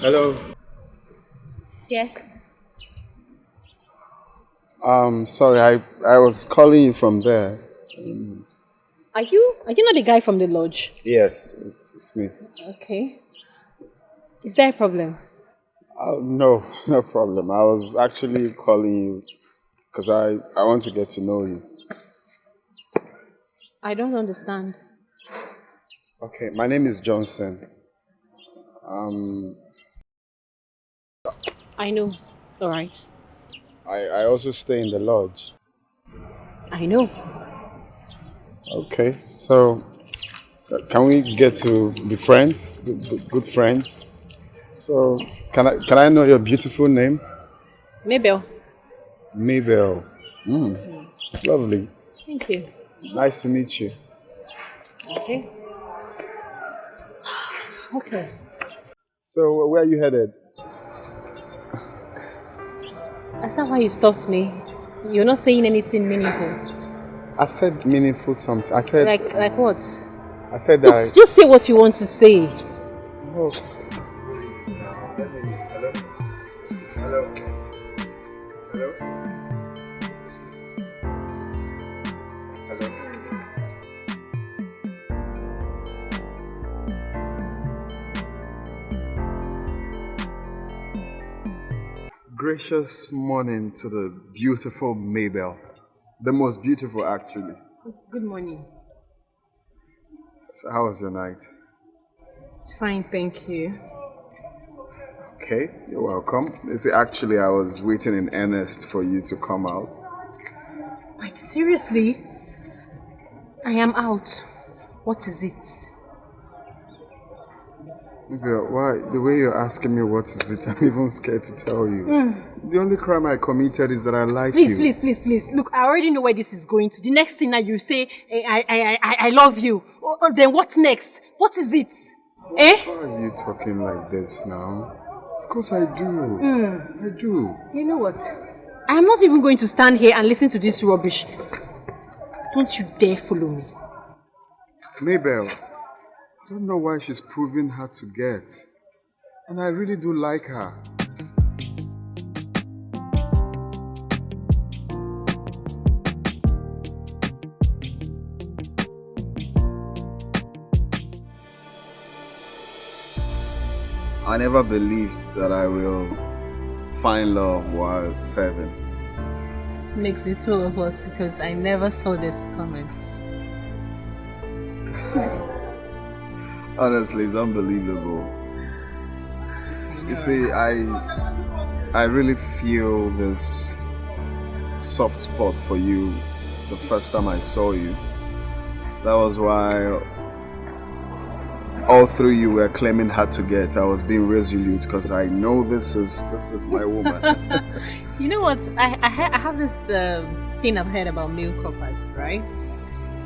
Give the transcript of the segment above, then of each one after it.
Hello. Yes. Sorry, I was calling you from there. Are you not the guy from the lodge? Yes, it's me. Okay. Is there a problem? No, no problem. I was actually calling you because I want to get to know you. I don't understand. Okay, my name is Johnson. Um, I know. All right. I also stay in the lodge. I know. Okay, so can we get to be friends, good friends? So can I know your beautiful name? Mabel. Maybell. Lovely. Thank you. Nice to meet you. Okay. Okay. So where are you headed? That's not why you stopped me. You're not saying anything meaningful. I've said meaningful something. I said Like what? I said that Look, just say what you want to say. oh. Gracious morning to the beautiful Maybell. The most beautiful actually. Good morning. So how was your night? Fine, thank you. Okay, you're welcome. You see, actually I was waiting in earnest for you to come out. Like seriously? I am out. What is it? Maybell, why the way you're asking me what is it, I'm even scared to tell you. The only crime I committed is that I like Please, you. please. Look, I already know where this is going to. The next thing that you say, I love you. Then what next? What is it? Eh? Why are you talking like this now? Of course I do. I do. You know what? I am not even going to stand here and listen to this rubbish. Don't you dare follow me. Maybell, I don't know why she's proving hard to get. And I really do like her. I never believed that I will find love while serving. It makes it two of us because I never saw this coming. Honestly, it's unbelievable. You see, I really feel this soft spot for you the first time I saw you. That was why all through you were claiming hard to get. I was being resolute because I know this is my woman. You know what? I have this thing I've heard about male coppers, right?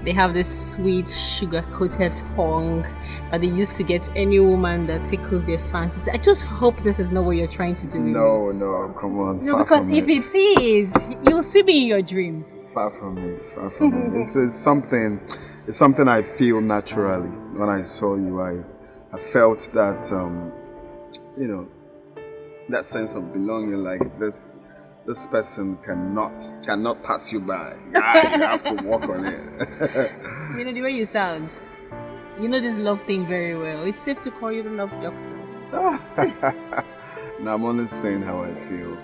They have this sweet sugar-coated tongue that they use to get any woman that tickles their fancies. I just hope this is not what you're trying to do. No, come on. No, far because from if it is, you'll see me in your dreams. Far from it, far from it. It's something I feel naturally. When I saw you, I felt that, that sense of belonging, like this person cannot pass you by. You have to walk on it. You know the way you sound. You know this love thing very well. It's safe to call you the love doctor. Now I'm only saying how I feel.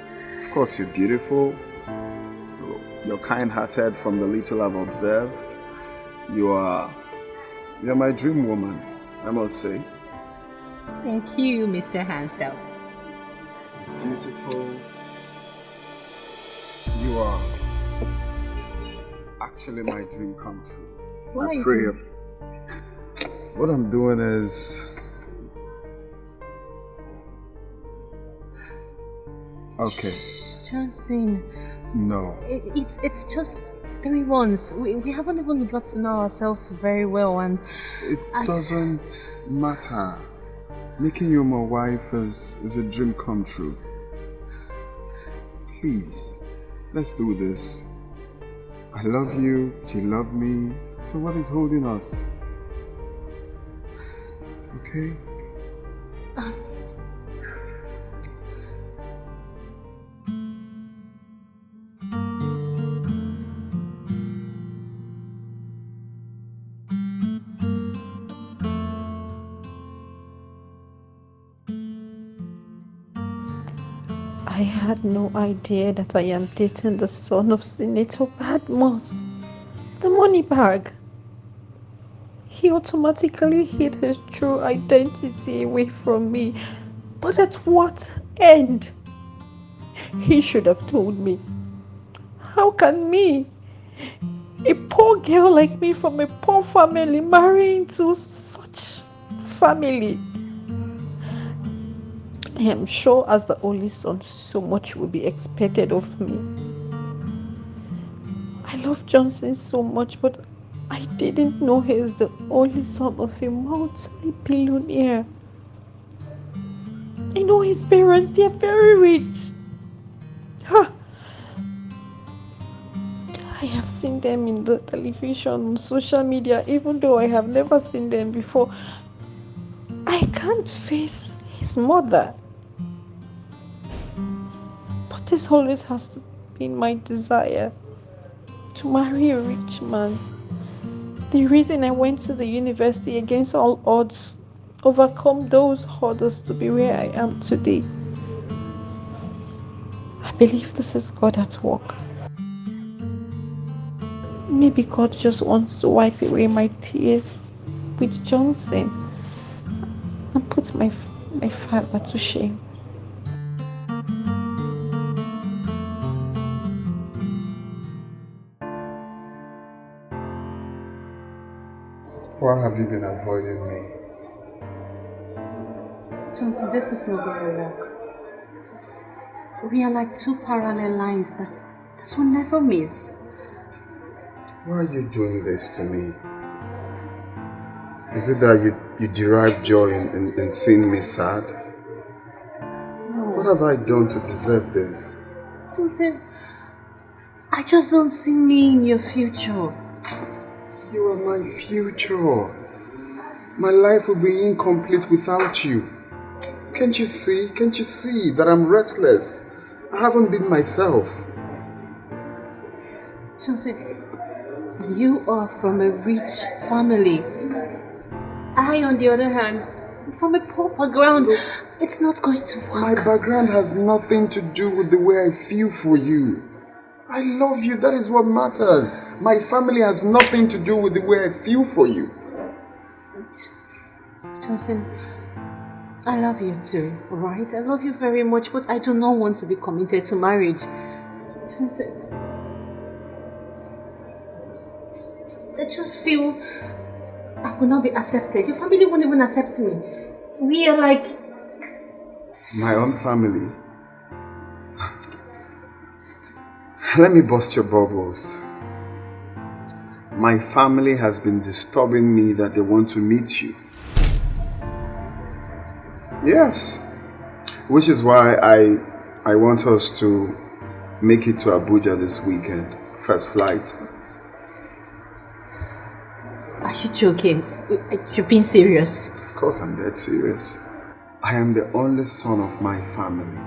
Of course, you're beautiful. You're kind-hearted from the little I've observed. You're my dream woman, I must say. Thank you, Mr. Hansel. Beautiful. You are actually my dream come true. What are you pray. doing? What I'm doing is okay. Johnson, No. it's just 3 months. We haven't even got to know ourselves very well, and It doesn't matter. Making you my wife is a dream come true. Please, let's do this. I love you, you love me. So what is holding us? Okay? I had no idea that I am dating the son of Senator Badmus, the money bag. He automatically hid his true identity away from me. But at what end? He should have told me. How can me, a poor girl like me from a poor family, marry into such family? I am sure as the only son, so much will be expected of me. I love Johnson so much, but I didn't know he is the only son of a multi-billionaire. I know his parents, they are very rich. Huh. I have seen them in the television, on social media, even though I have never seen them before. I can't face his mother. But this always has to be my desire, to marry a rich man. The reason I went to the university against all odds, overcome those hurdles to be where I am today. I believe this is God at work. Maybe God just wants to wipe away my tears with Johnson and put my father to shame. Why have you been avoiding me? Johnson, this is not going to work. We are like two parallel lines that will never meet. Why are you doing this to me? Is it that you derive joy in seeing me sad? No. What have I done to deserve this? Johnson, I just don't see me in your future. You are my future. My life will be incomplete without you. Can't you see? Can't you see that I'm restless? I haven't been myself. Johnson, you are from a rich family. I, on the other hand, from a poor background. It's not going to work. My background has nothing to do with the way I feel for you. I love you, that is what matters. My family has nothing to do with the way I feel for you. Johnson, I love you too, right? I love you very much, but I do not want to be committed to marriage. Johnson, I just feel I will not be accepted. Your family won't even accept me. We are like... My own family? Let me bust your bubbles. My family has been disturbing me that they want to meet you. Yes. Which is why I want us to make it to Abuja this weekend. First flight. Are you joking? You're being serious? Of course I'm dead serious. I am the only son of my family.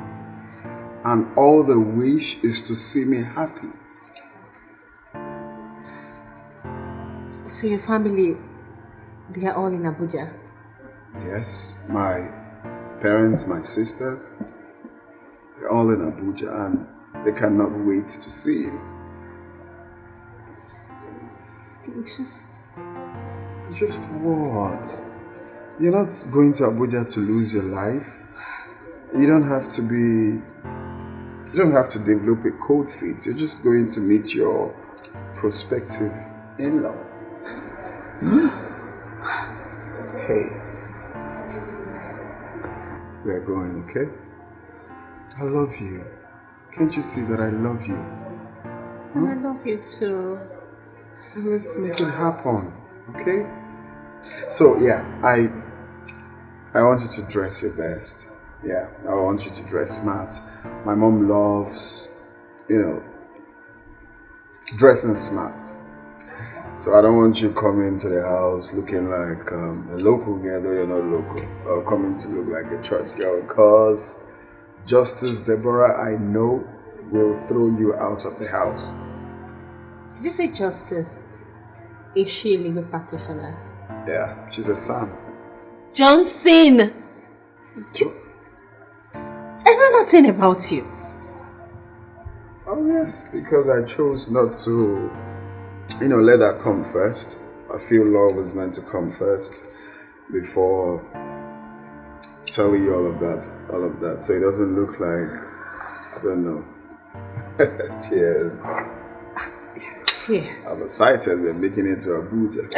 And all they wish is to see me happy. So your family, they are all in Abuja? Yes, my parents, my sisters, they're all in Abuja and they cannot wait to see you. Just what? You're not going to Abuja to lose your life. You don't have to develop a cold feet. You're just going to meet your prospective in-laws. Hey, we're going, okay? I love you. Can't you see that I love you? And I love you too. Let's make it happen, okay? So yeah, I want you to dress your best. Yeah, I want you to dress smart. My mom loves, dressing smart. So I don't want you coming to the house looking like a local girl, though you're not local, or coming to look like a church girl, because Justice Deborah, I know, will throw you out of the house. Did you say Justice? Is she a legal practitioner? Yeah, she's a son. Johnson! I know nothing about you. Oh yes, because I chose not to, let that come first. I feel love is meant to come first before telling you all of that. So it doesn't look like, I don't know. Cheers. Cheers. I'm excited. We're making it to Abuja.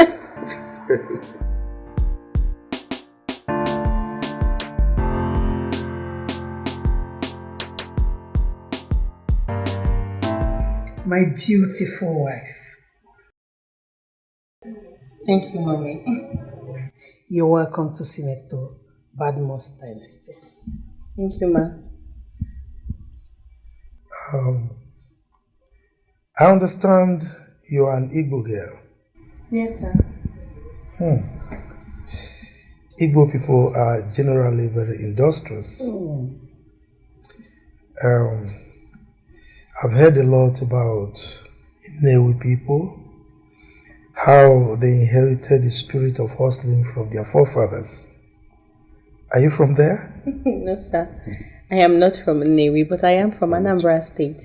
My beautiful wife. Thank you, Mommy. You're welcome to Senator Badmus Dynasty. Thank you, Ma. I understand you are an Igbo girl. Yes, sir. Igbo people are generally very industrious. I've heard a lot about Nnewi people, how they inherited the spirit of hustling from their forefathers. Are you from there? No, sir. I am not from Nnewi, but I am from Anambra State.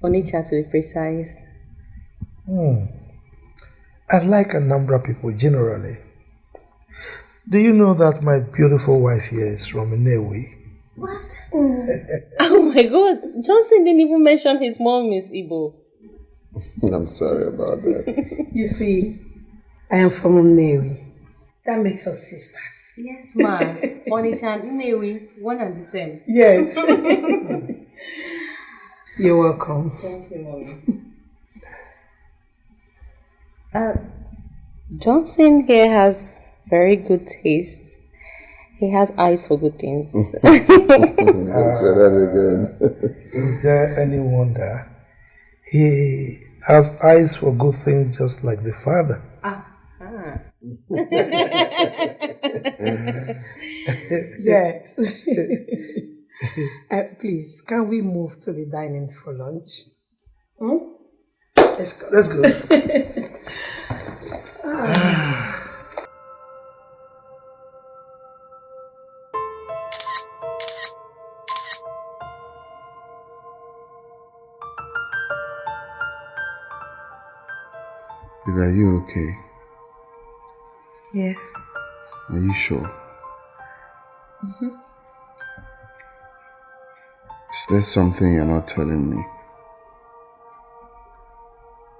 Onitsha to be precise. I like Anambra people generally. Do you know that my beautiful wife here is from Nnewi? What? Oh my God. Johnson didn't even mention his mom is Igbo. I'm sorry about that. You see, I am from Nnewi. That makes us sisters. Yes, ma. Onitsha and Nnewi, one and the same. Yes. You're welcome. Thank you, Mommy. Johnson here has very good taste. He has eyes for good things. Say that again. Is there any wonder? He has eyes for good things just like the father. Yes. Please, can we move to the dining for lunch? Let's go. Let's go. Babe, are you okay? Yeah. Are you sure? Is there something you're not telling me?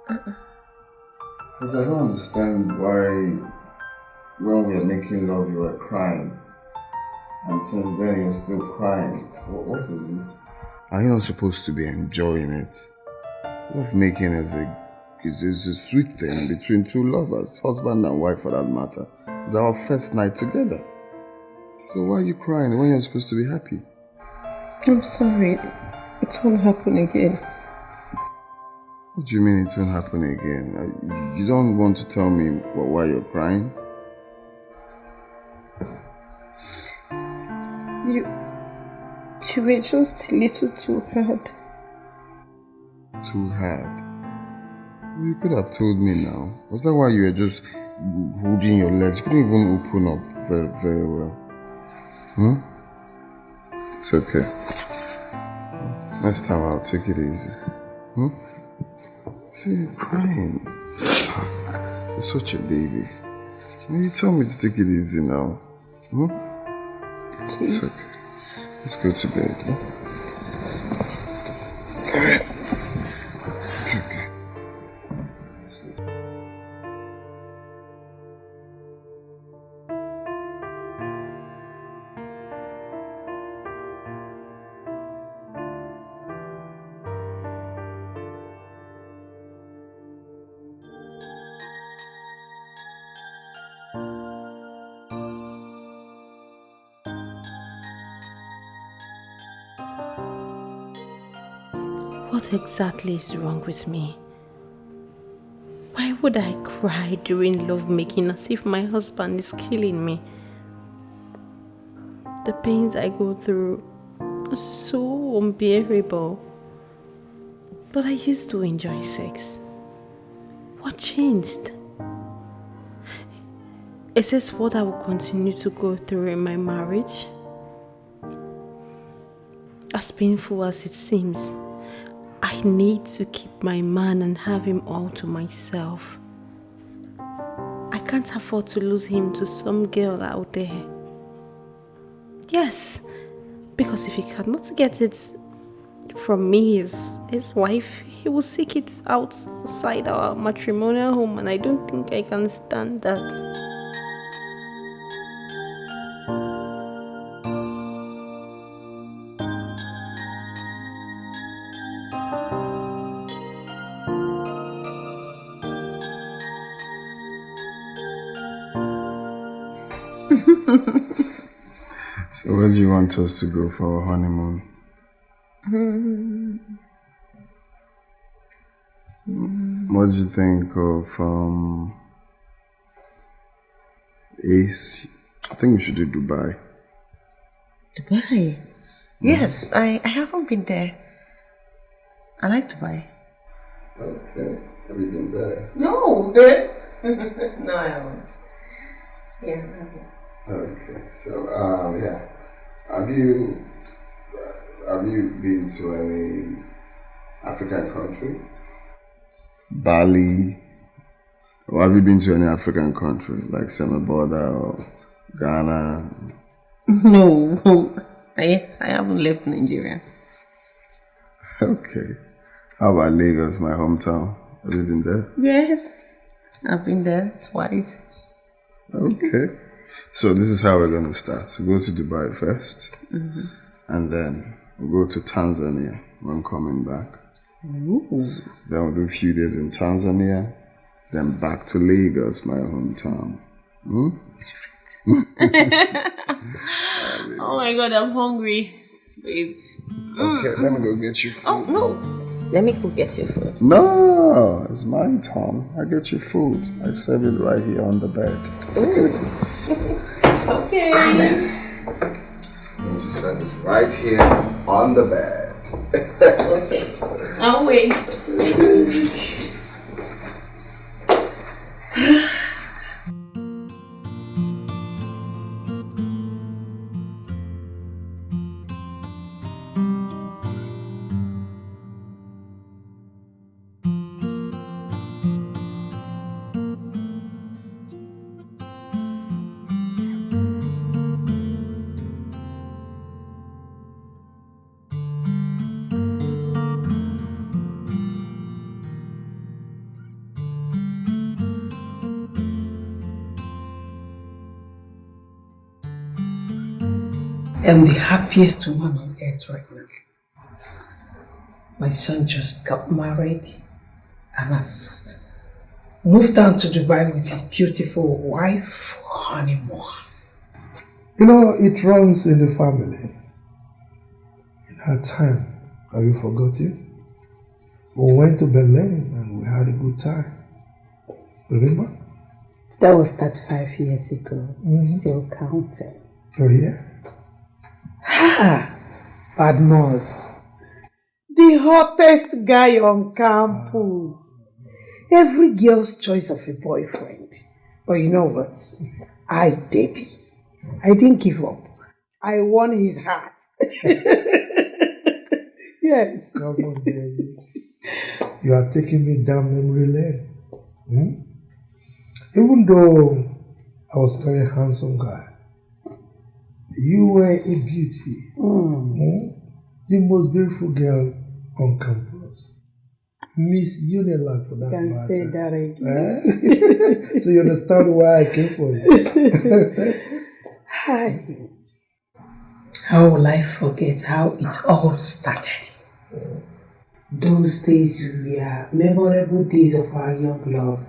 Because I don't understand why when we were making love you were crying, and since then you're still crying. What is it? Are you not supposed to be enjoying it? Love making is a sweet thing between two lovers, husband and wife for that matter. It's our first night together. So why are you crying when you're supposed to be happy? I'm sorry. It won't happen again. What do you mean it won't happen again? You don't want to tell me why you're crying? You were just a little too hard. Too hard? You could have told me now. Was that why you were just holding your legs? You couldn't even open up very, very well. It's okay. Next time I'll take it easy. See, you're crying. You're such a baby. You tell me to take it easy now. Okay. It's okay. Let's go to bed. It's okay. What exactly is wrong with me? Why would I cry during lovemaking as if my husband is killing me? The pains I go through are so unbearable. But I used to enjoy sex. What changed? Is this what I will continue to go through in my marriage? As painful as it seems, I need to keep my man and have him all to myself. I can't afford to lose him to some girl out there. Yes, because if he cannot get it from me, his wife, he will seek it outside our matrimonial home, and I don't think I can stand that. So where do you want us to go for our honeymoon? What do you think of Ace? I think we should do Dubai. Dubai? Yes, I haven't been there. I like Dubai. Okay. Have you been there? No! No, I haven't. Yeah, I haven't. Okay. So, yeah. Have you been to any African country? Bali? Or have you been to any African country like Semaborda or Ghana? No, I haven't left Nigeria. Okay. How about Lagos, my hometown? Have you been there? Yes, I've been there twice. Okay. So this is how we're going to start. We'll go to Dubai first. And then we'll go to Tanzania when coming back. Ooh. Then we'll do a few days in Tanzania. Then back to Lagos, my hometown. Oh my God, I'm hungry, babe. Okay, let me go get you food. Oh, no. Let me go get your food. No, it's my turn. I get you food. I serve it right here on the bed. Okay. I'm going to serve it right here on the bed. Okay. I'll wait. I'm the happiest woman on earth right now. My son just got married and has moved down to Dubai with his beautiful wife for honeymoon. You know, it runs in the family. In our time, have you forgotten? We went to Berlin and we had a good time. Remember? That was 35 years ago. Still counting. Oh yeah? Badmos. The hottest guy on campus. Every girl's choice of a boyfriend. But you know what? I didn't give up. I won his heart. Yes. Come on, baby. You are taking me down memory lane. Even though I was a very handsome guy, you were a beauty. The most beautiful girl on campus. Miss Unilag for that Can matter. say that again. So you understand why I came for you. Hi. How will I forget how it all started? Those days were memorable days of our young love.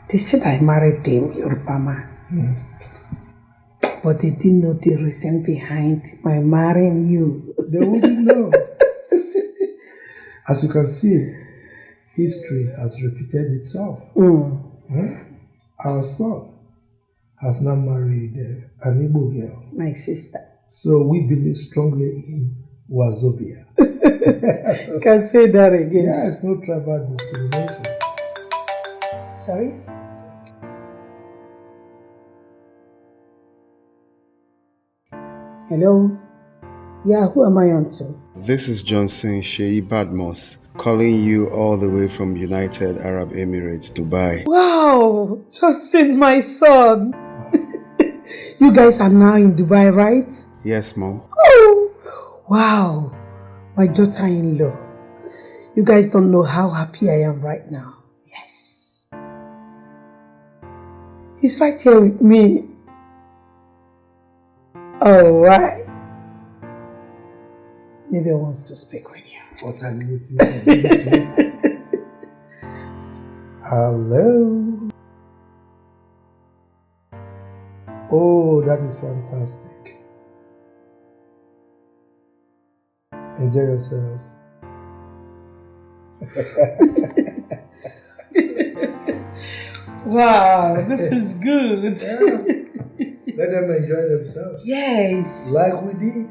They said I married them, Yoruba man. But they didn't know the reason behind my marrying you. They wouldn't know. As you can see, history has repeated itself. Our son has now married an Igbo girl. My sister. So we believe strongly in Wazobia. Can say that again. Yeah, it's no tribal discrimination. Sorry? Hello? Yeah, who am I on to? This is Johnson Sheyi Badmos calling you all the way from United Arab Emirates, Dubai. Wow, Johnson, my son. You guys are now in Dubai, right? Yes, Mom. Oh, wow, my daughter-in-law. You guys don't know how happy I am right now. Yes. He's right here with me. All right. Maybe he wants to speak with you. What are you waiting for? Hello. Oh, that is fantastic. Enjoy yourselves. Wow, this is good. Yeah. Let them enjoy themselves. Yes. Like we did.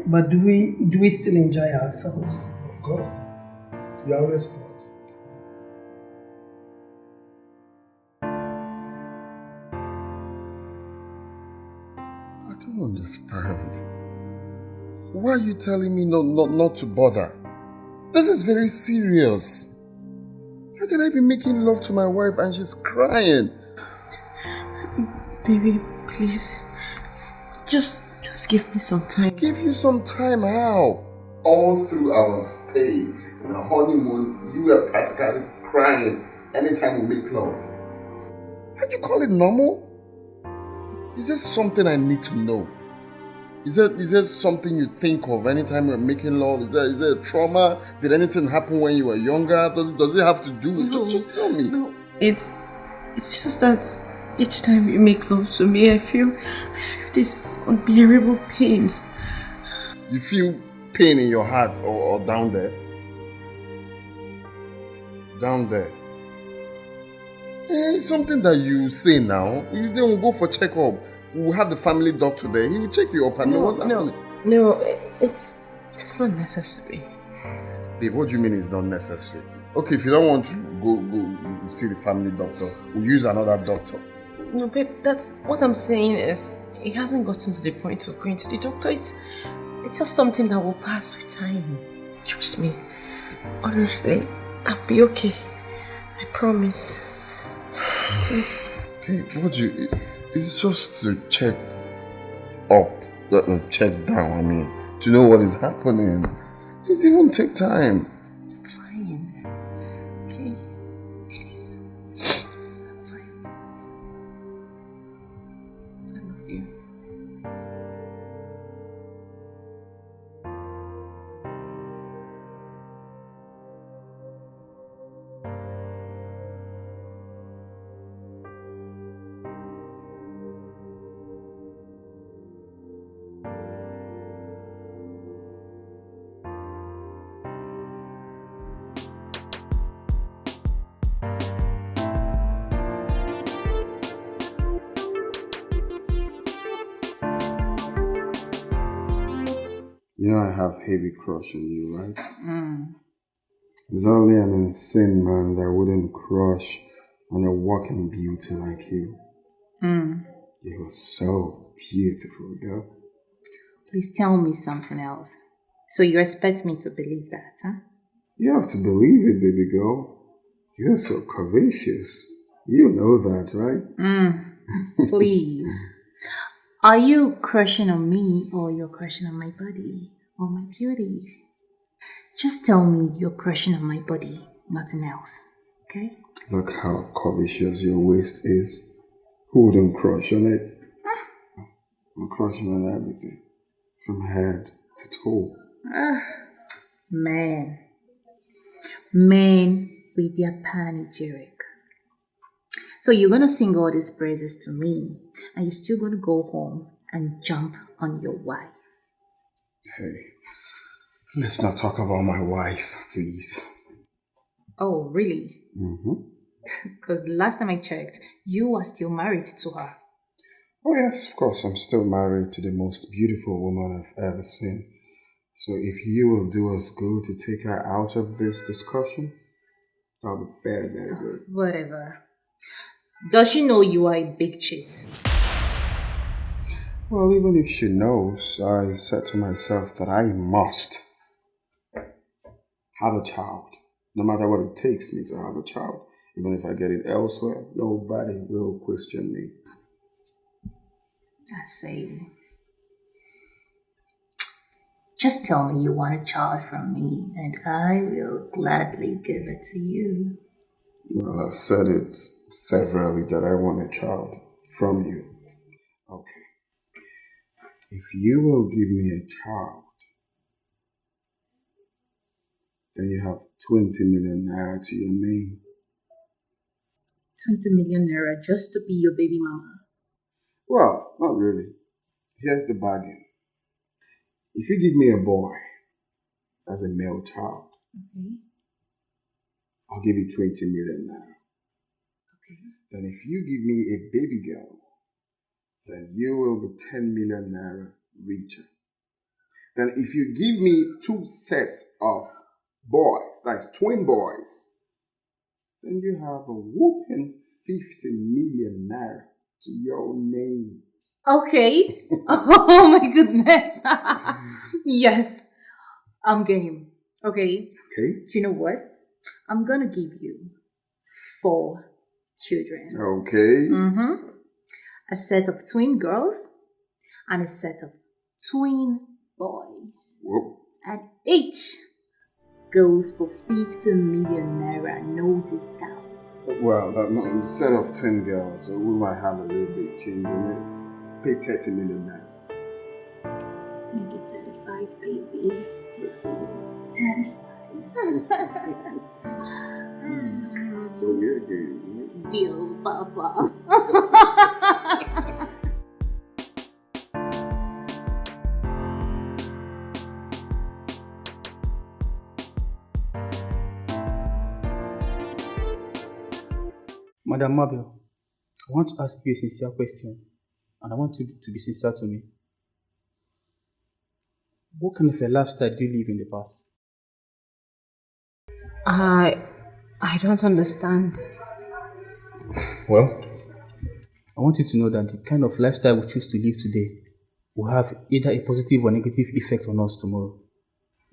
But do we still enjoy ourselves? Of course. You always want. I don't understand. Why are you telling me not to bother? This is very serious. How can I be making love to my wife and she's crying? Baby, please. Just give me some time. Give you some time, how? All through our stay in the honeymoon, you were practically crying anytime we make love. And you call it normal? Is there something I need to know? Is there something you think of anytime we're making love? Is there a trauma? Did anything happen when you were younger? Does it have to do with just tell me? No, it's just that each time you make love to me, I feel this unbearable pain. You feel pain in your heart or down there? Down there. It's something that you say now. You then go for checkup. We'll have the family doctor there. He will check you up and know what's happening. No, it's not necessary. Babe, what do you mean it's not necessary? Okay, if you don't want to go see the family doctor, we'll use another doctor. No, babe, that's what I'm saying is it hasn't gotten to the point of going to the doctor. It's just something that will pass with time. Trust me. Honestly, I'll be okay. I promise. Okay, it's just to check up, check down, I mean, to know what is happening. It won't take time. Fine. Okay. Please. Fine. I love you. You know I have heavy crush on you, right? There's only an insane man that wouldn't crush on a walking beauty like you. You are so beautiful, girl. Please tell me something else. So you expect me to believe that, huh? You have to believe it, baby girl. You're so curvaceous. You know that, right? Please. Are you crushing on me or you're crushing on my body or my beauty? Just tell me you're crushing on my body, nothing else, okay? Look how curvaceous your waist is. Who wouldn't crush on it? I'm crushing on everything. From head to toe. Men. Men with their panegyric. So you're gonna sing all these praises to me and you're still gonna go home and jump on your wife. Hey, let's not talk about my wife, please. Oh, really? Mm-hmm. Because the last time I checked, you were still married to her. Oh yes, of course, I'm still married to the most beautiful woman I've ever seen. So if you will do us good to take her out of this discussion, that'll be very, very good. Whatever. Does she know you are a big cheat? Well, even if she knows, I said to myself that I must have a child. No matter what it takes me to have a child. Even if I get it elsewhere, nobody will question me. I see. Just tell me you want a child from me, and I will gladly give it to you. Well, I've said it severally that I want a child from you. Okay. If you will give me a child, then you have 20 million naira to your name. 20 million naira just to be your baby mama. Well, not really. Here's the bargain. If you give me a boy as a male child, I'll give you 20 million naira. Okay. Then if you give me a baby girl, then you will be 10 million naira richer. Then if you give me 2 sets of boys, that's twin boys, then you have a whooping 50 million naira to your name. Okay. Oh my goodness. Yes. I'm game. Okay. Okay? You know what? I'm gonna give you 4 children. Okay. A set of twin girls and a set of twin boys. Whoop. And each goes for 50 million naira, no discount. Well, that set of 10 girls, so we might have a little bit change in it. Pay 30 million naira. Make it 35, baby. 35. So we're getting Deal, Papa. Madam Mabel, I want to ask you a sincere question, and I want you to be sincere to me. What kind of a lifestyle do you live in the past? I don't understand. Well, I want you to know that the kind of lifestyle we choose to live today will have either a positive or negative effect on us tomorrow.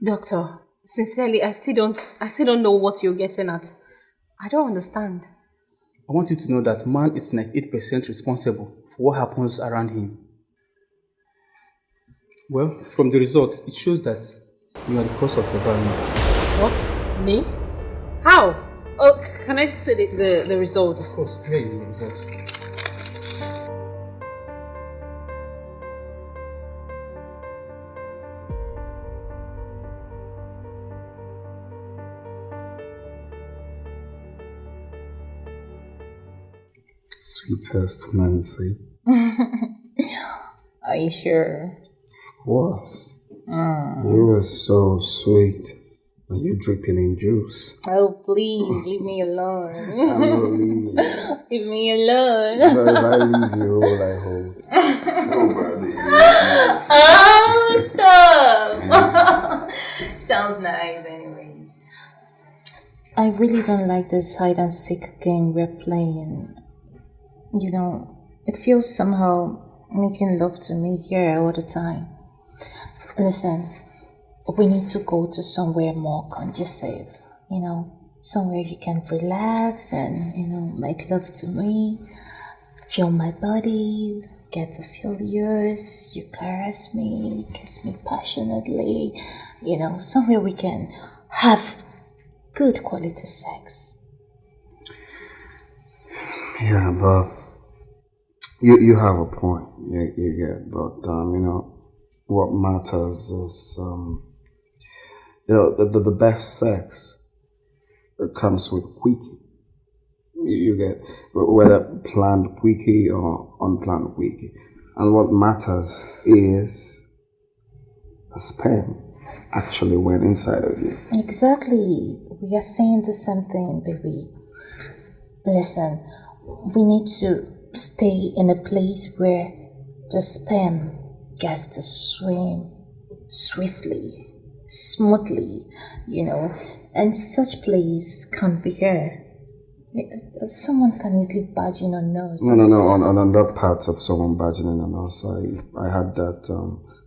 Doctor, sincerely, I still don't know what you're getting at. I don't understand. I want you to know that man is 98% responsible for what happens around him. Well, from the results, it shows that you are the cause of your barrenness. What? Me? How? Oh, can I see the results? Of course, here is the result. Sweetest Nancy. Are you sure? Of course. You were so sweet. Are you dripping in juice? Oh, please, leave me alone. I'm not leaving. Leave me alone. So if I leave you, all I hold. Nobody. Oh, stop! Sounds nice, anyways. I really don't like this hide and seek game we're playing. You know, it feels somehow making love to me here all the time. Listen, we need to go to somewhere more conducive, somewhere you can relax and, make love to me, feel my body, get to feel yours, you caress me, kiss me passionately, somewhere we can have good quality sex. Yeah, but you have a point. You get, but what matters is the best sex comes with quickie. You get, whether planned quickie or unplanned quickie, and what matters is the sperm actually went inside of you. Exactly. We are saying the same thing, baby. Listen, we need to stay in a place where the sperm gets to swim swiftly, smoothly, and such place can't be here. Someone can easily barge in on us. No. On that part of someone bargaining on us, I had that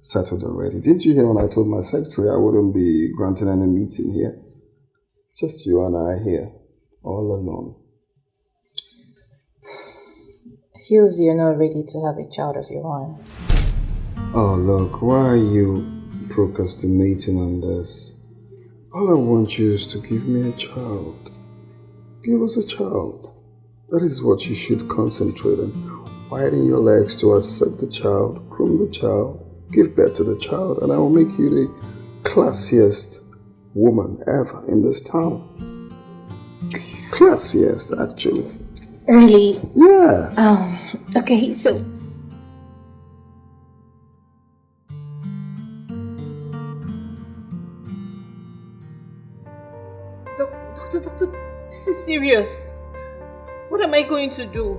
settled already. Didn't you hear when I told my secretary I wouldn't be granting any meeting here? Just you and I here, all alone. Feels you're not ready to have a child of your own. Oh, look, why are you procrastinating on this? All I want you is to give me a child. Give us a child. That is what you should concentrate on. Widen your legs to accept the child, groom the child, give birth to the child, and I will make you the classiest woman ever in this town. Classiest, actually. Really? Yes. Okay, so... Doctor, this is serious. What am I going to do?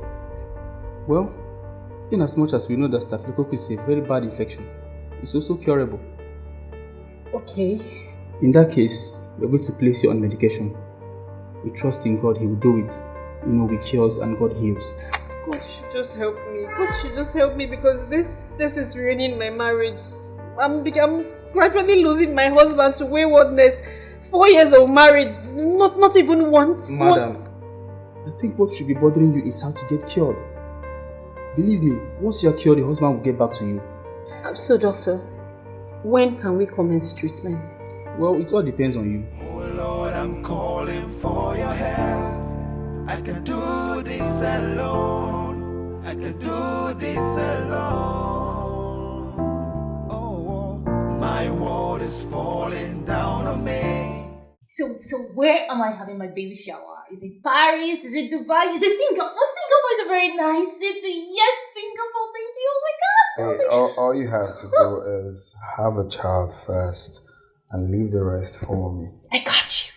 Well, in as much as we know that staphylococcus is a very bad infection, it's also curable. Okay. In that case, we're going to place you on medication. We trust in God, He will do it. We cures and God heals. God should just help me. God should just help me because this is ruining my marriage. I'm gradually losing my husband to waywardness. 4 years of marriage, not even one. Madam, I think what should be bothering you is how to get cured. Believe me, once you are cured, your husband will get back to you. So, doctor, when can we commence treatment? Well, it all depends on you. Oh Lord, I'm calling for your help. I can do this alone. I can do this alone. Oh, my world is falling down on me. So where am I having my baby shower? Is it Paris? Is it Dubai? Is it Singapore? Singapore is a very nice city. Yes, Singapore, baby. Oh my God. Hey, all you have to do is have a child first and leave the rest for me. I got you.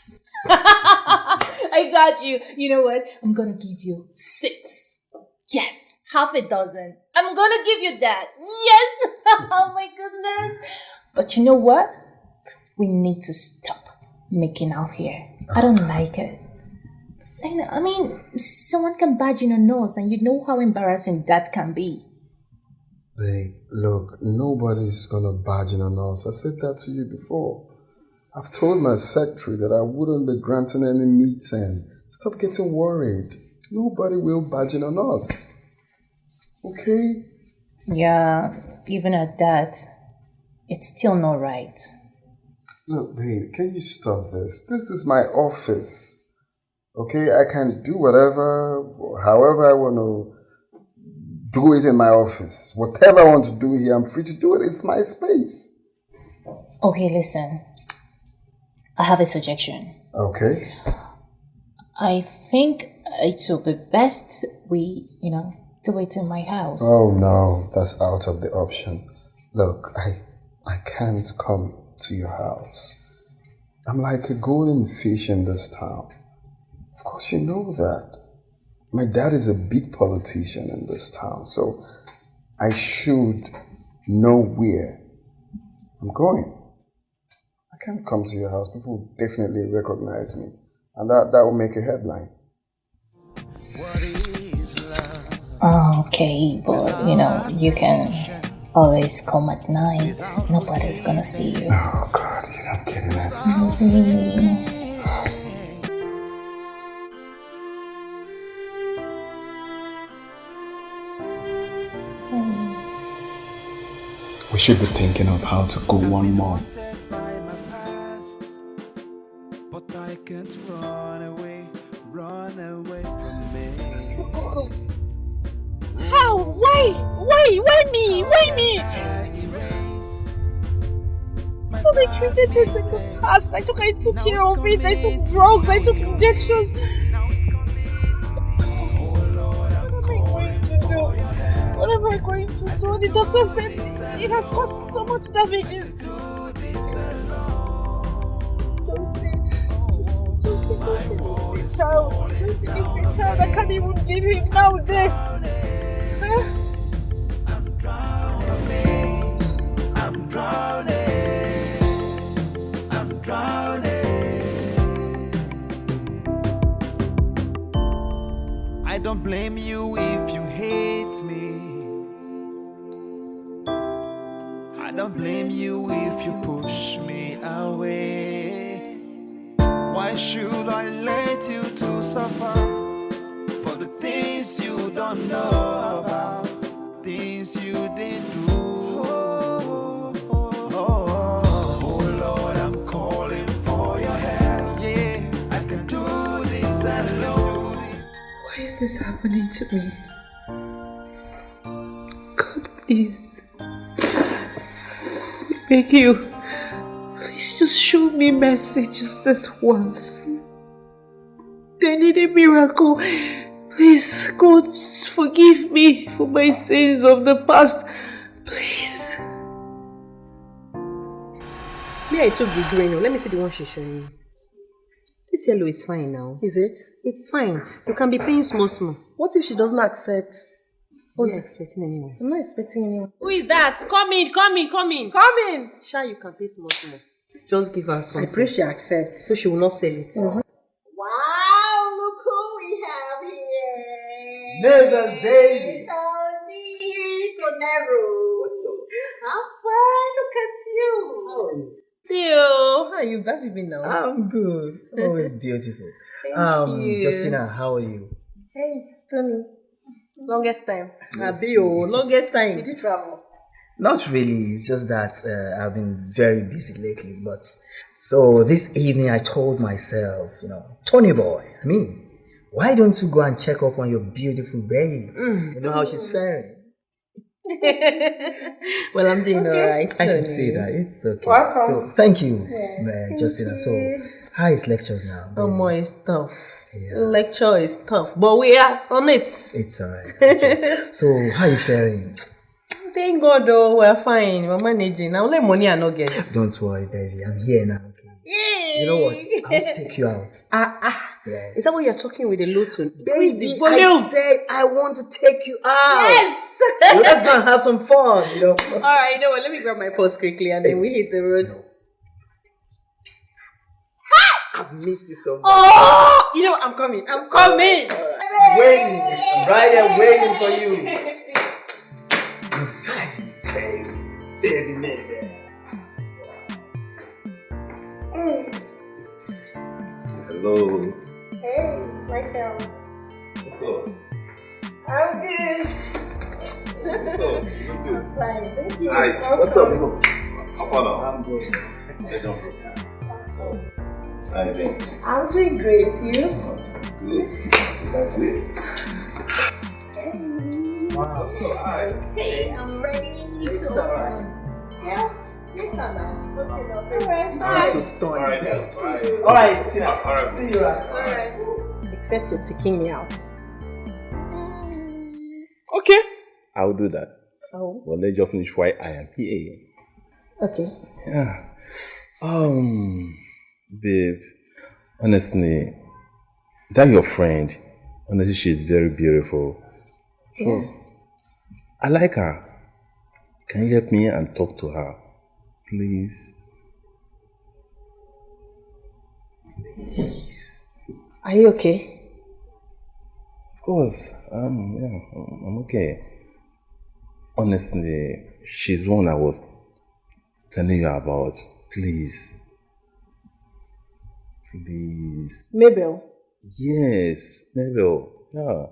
I got you. You know what? I'm gonna give you 6. Yes, half a dozen. I'm gonna give you that. Yes. Oh my goodness. But you know what? We need to stop making out here. I don't like it. I mean, someone can barge in on us and you know how embarrassing that can be. Babe, look, nobody's gonna barge in on us. I said that to you before. I've told my secretary that I wouldn't be granting any meeting. Stop getting worried. Nobody will barge in on us. Okay? Yeah, even at that, it's still not right. Look, babe, can you stop this? This is my office. Okay? I can do whatever, however I want to do it in my office. Whatever I want to do here, I'm free to do it. It's my space. Okay, listen. I have a suggestion. Okay. I think it will be best we, do it in my house. Oh no, that's out of the option. Look, I can't come to your house. I'm like a golden fish in this town. Of course you know that. My dad is a big politician in this town, so I should know where I'm going. I can't come to your house. People will definitely recognize me. And that will make a headline. Okay, but you can always come at night. Nobody's gonna see you. Oh God, you're not kidding me. Please. We should be thinking of how to go one more. But I can't run away from me. How? Why me? Why me? I thought I treated this in the past. I took care of it. I took drugs. I took injections. What am I going to do? The doctor said it has caused so much damages. Josie needs a child. Josie needs a child. I can't even give him now this. Huh? I'm drowning. don't blame you if you hate me. I don't blame you if you push me away. Why should I let you to suffer for the things you don't know about, things you didn't do? Oh Lord, I'm calling for your help. Yeah, I can do this alone. Why is this happening to me? God, please. I beg you. Please just show me mercy just this once. I need a miracle. Please, God, forgive me for my sins of the past. Please. Me, I took the green one. Let me see the one she's showing me. This yellow is fine now. Is it? It's fine. You can be paying small. What if she doesn't accept? Who's expecting anyone? I'm not expecting anyone. Who is that? Come in. Come in! Sha, you can pay small. Just give her something. I pray she accepts. So she will not sell it. Mm-hmm. Wow, look who we have here. Never, baby. Tony Tonero. What's up? I'm fine. Look at you. How are you? Theo, how you? Have you been now? I'm good. Always beautiful. Thank you. Justina, how are you? Hey, Tony. Longest time. Longest time. Did you travel? Not really. It's just that I've been very busy lately. But so this evening I told myself, Tony boy, why don't you go and check up on your beautiful baby? You know how she's faring. Well, I'm doing alright. I can say that. It's okay. Welcome. So thank you, Justina. So how is lectures now? Oh, more is tough. Yeah. Lecture is tough, but we are on it. It's alright. So how are you faring? Thank God, though, we're fine. We're managing. Now, only money I no get. Don't worry, baby. I'm here now. Okay. Yay! You know what? I'll take you out. Is that what you're talking with the Luton? Baby, I said I want to take you out. Yes! Let's go and have some fun, Alright, you know what? Let me grab my purse quickly and then we hit the road. No. I've missed you so much. Oh! You know what? I'm coming. I'm coming! Waiting. I'm right here waiting for you. You're driving me crazy. Baby, baby. Hello. Hey, Michael. What's up? I'm good. What's up? You look good. Fine, thank you. Hi. What's up, people? How far now? I'm good. Hey, don't bro. How you doing? I'm doing great. You? Good. That's it. Wow. Alright. Hey, I'm ready. It's alright. Yeah, later now. Okay, now. I'm so stunning. Alright, yeah. Alright, Tina. Alright. See you right. Alright. Except you're taking me out. Okay. I will do that. Oh. Well, let's just finish why I am here. Okay. Yeah. Babe, honestly, that your friend, honestly, she's very beautiful. So, I like her. Can you help me and talk to her, please? Please. Are you okay? Of course. I'm okay. Honestly, she's one I was telling you about. Please. Please. Mabel. Yes, Mayel. Yeah.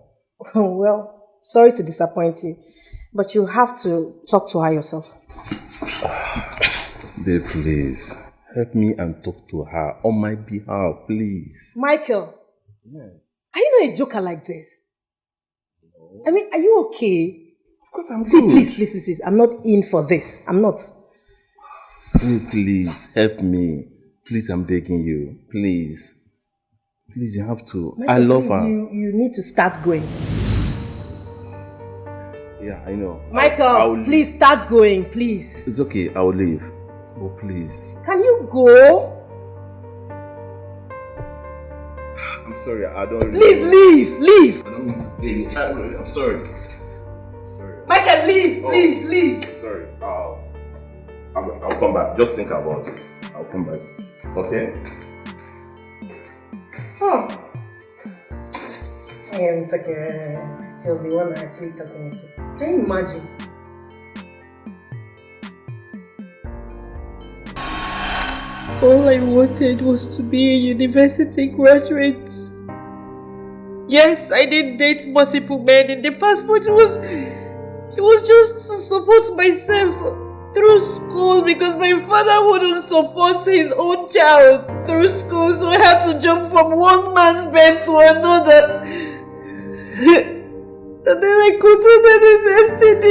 Well, sorry to disappoint you, but you have to talk to her yourself. Babe, please. Help me and talk to her on my behalf, please. Michael. Yes. Are you not a joker like this? No. Are you okay? Of course I'm See, good. please. I'm not in for this. I'm not. Babe, please, help me. Please, I'm begging you. Please. Please, you have to. Michael, I love please, her. You need to start going. Yeah, I know. Michael, please start going, please. It's okay, I will leave. But please. Can you go? I'm sorry, I don't really. Please leave. I don't want to play. I'm sorry. Michael, leave. Sorry. I'll come back. Just think about it. I'll come back. Okay? Oh. It's okay. She was the one actually talking to. Can you imagine? All I wanted was to be a university graduate. Yes, I did date multiple men in the past, but it was just to support myself through school because my father wouldn't support his own child through school, so I had to jump from one man's bed to another. And then I contracted this STD.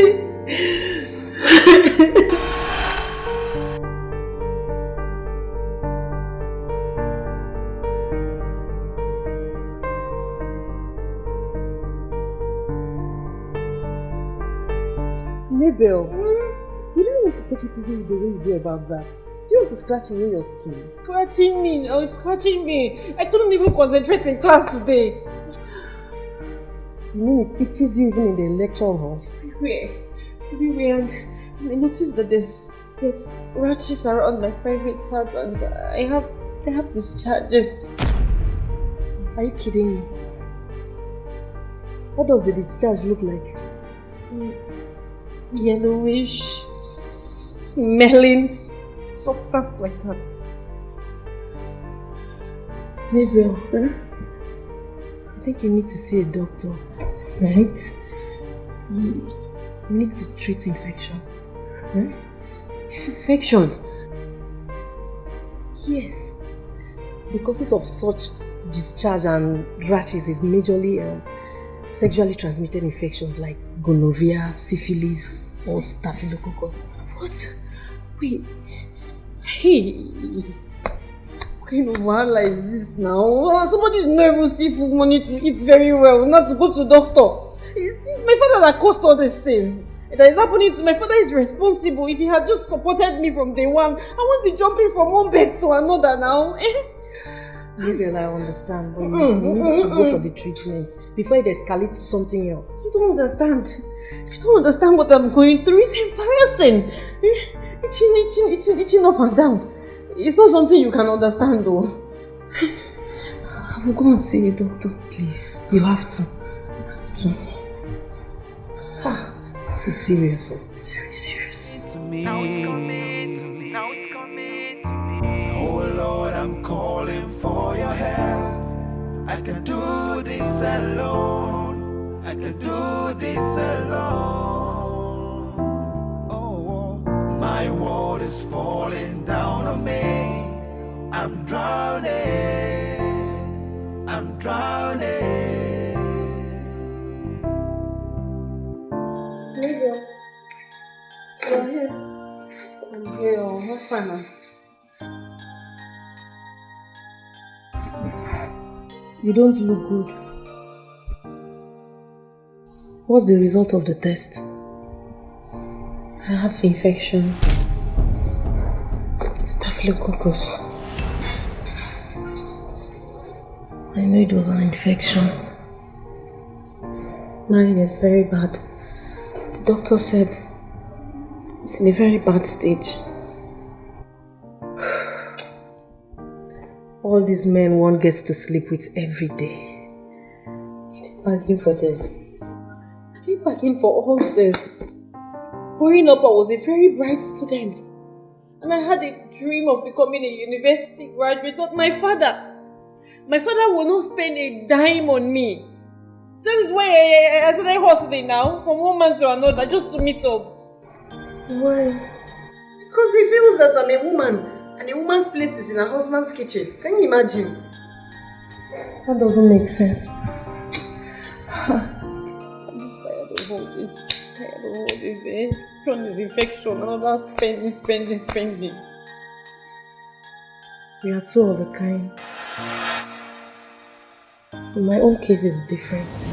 Mabel, you don't need to take it easy with the way you go about that. Do you want to scratch away your skin? Scratching me? Oh, it's scratching me. I couldn't even concentrate in class today. You mean it itches you even in the lecture hall? Everywhere. And I noticed that there's rashes around my private parts, and they have discharges. Are you kidding me? What does the discharge look like? Yellowish, smelling substance like that. Mabel, I think you need to see a doctor, right? You need to treat infection. Huh? Infection? Yes. The causes of such discharge and rashes is majorly sexually transmitted infections like gonorrhea, syphilis, or staphylococcus. What? Wait. Hey. What kind of wahala is this now? Somebody not even see food money to eat very well, not to go to the doctor. It's my father that caused all these things. That is happening to my father is responsible. If he had just supported me from day one, I won't be jumping from one bed to another now. Maybe I understand, but you need to go for the treatment before it escalates to something else. You don't understand. If you don't understand what I'm going through, it's embarrassing. Itching up and down. It's not something you can understand though. I'm going to see a doctor. Please, you have to. This is serious. It's very serious. To me. Now it's coming to me. Oh Lord, I'm calling for your help. I can do this alone. I can do this alone. Oh, my world is falling down on me. I'm drowning. I'm drowning. Mabel, you're here. I'm here. What fun? You don't look good. What's the result of the test? I have infection. Staphylococcus. I know it was an infection. Mine is very bad. The doctor said it's in a very bad stage. All these men one gets to sleep with every day. Bargain for this. I didn't bargain for all this. Growing up, I was a very bright student. And I had a dream of becoming a university graduate, but my father will not spend a dime on me. That is why I started hustling now, from one man to another, just to meet up. Why? Because he feels that I'm a woman. And a woman's place is in her husband's kitchen. Can you imagine? That doesn't make sense. I'm just tired of all this. Eh? From this infection, another spending. We are two of a kind. In my own case, it's different.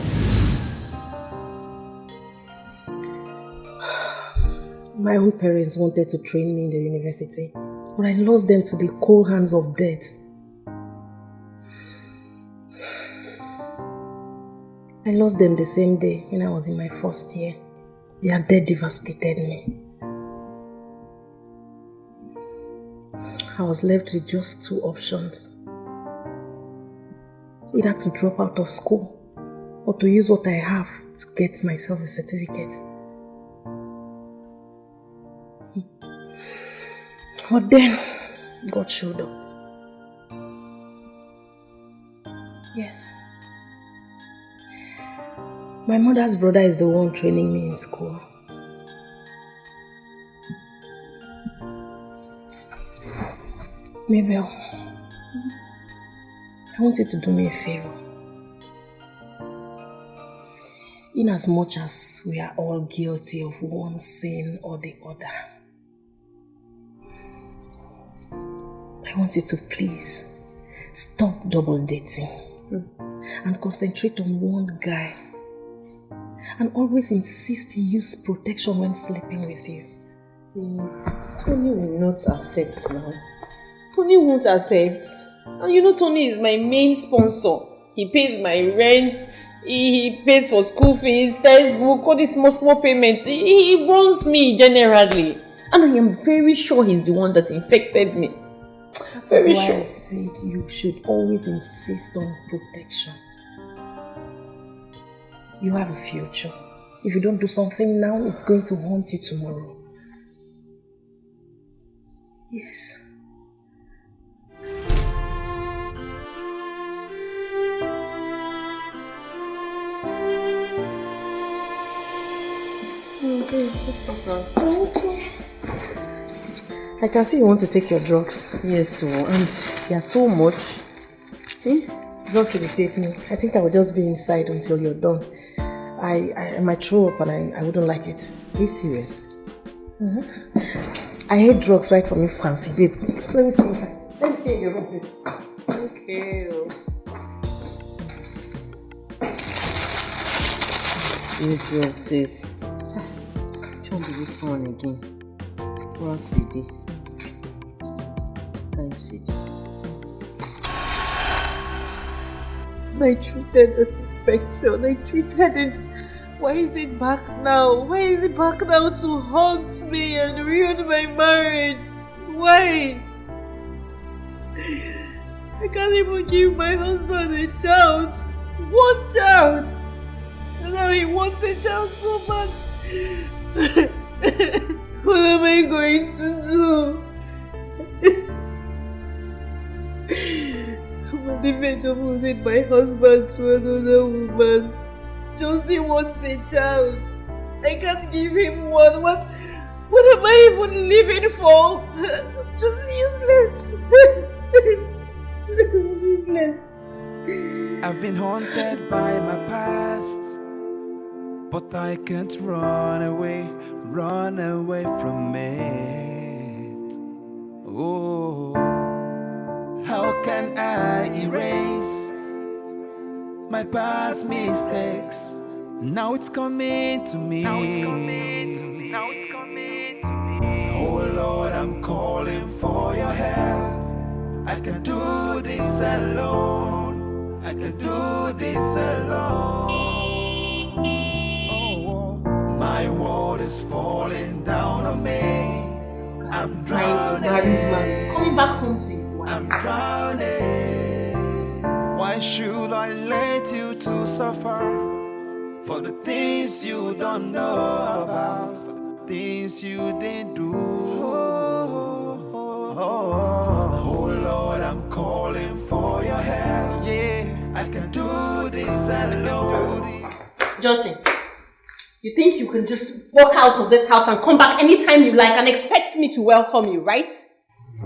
My own parents wanted to train me in the university, but I lost them to the cold hands of death. I lost them the same day when I was in my first year. Their death devastated me. I was left with just two options. Either to drop out of school or to use what I have to get myself a certificate. But then, God showed up. Yes. My mother's brother is the one training me in school. Maybe I want you to do me a favor. In as much as we are all guilty of one sin or the other, I want you to please stop double dating and concentrate on one guy, and always insist he use protection when sleeping with you. Tony will not accept now. Tony won't accept. And you know Tony is my main sponsor. He pays my rent, he pays for school fees, textbook, all these small payments. He runs me generally. And I am very sure he's the one that infected me. Very sure. I said you should always insist on protection. You have a future. If you don't do something now, it's going to haunt you tomorrow. Yes. Okay. I can see you want to take your drugs. Yes, and there's so much. Don't irritate me. I think I will just be inside until you're done. I might throw up and I wouldn't like it. Are you serious? I hate drugs right from infancy, babe. Let me stay inside. Let me stay in your room, babe. Okay. This drug safe. Don't do this one again. One CD. Time CD. I treated this infection. I treated it. Why is it back now? Why is it back now to haunt me and ruin my marriage? Why? I can't even give my husband a child. One child. And now he wants a child so bad. What am I going to do? I'm the verge of losing my husband to another woman. Josie wants a child. I can't give him one. What am I even living for? I'm just useless. Useless. I've been haunted by my past, but I can't run away from it. Oh, how can I erase my past mistakes? Now it's coming to me. Oh Lord, I'm calling for your help. I can do this alone. I can do this alone. My world is falling down on me. I'm drowning. He's coming back home to his wife. I'm drowning. Why should I let you to suffer for the things you don't know about, for the things you didn't do? Oh Lord, I'm calling for your help. Yeah, I can do this alone. Johnson, you think you can just walk out of this house and come back anytime you like and expect me to welcome you, right?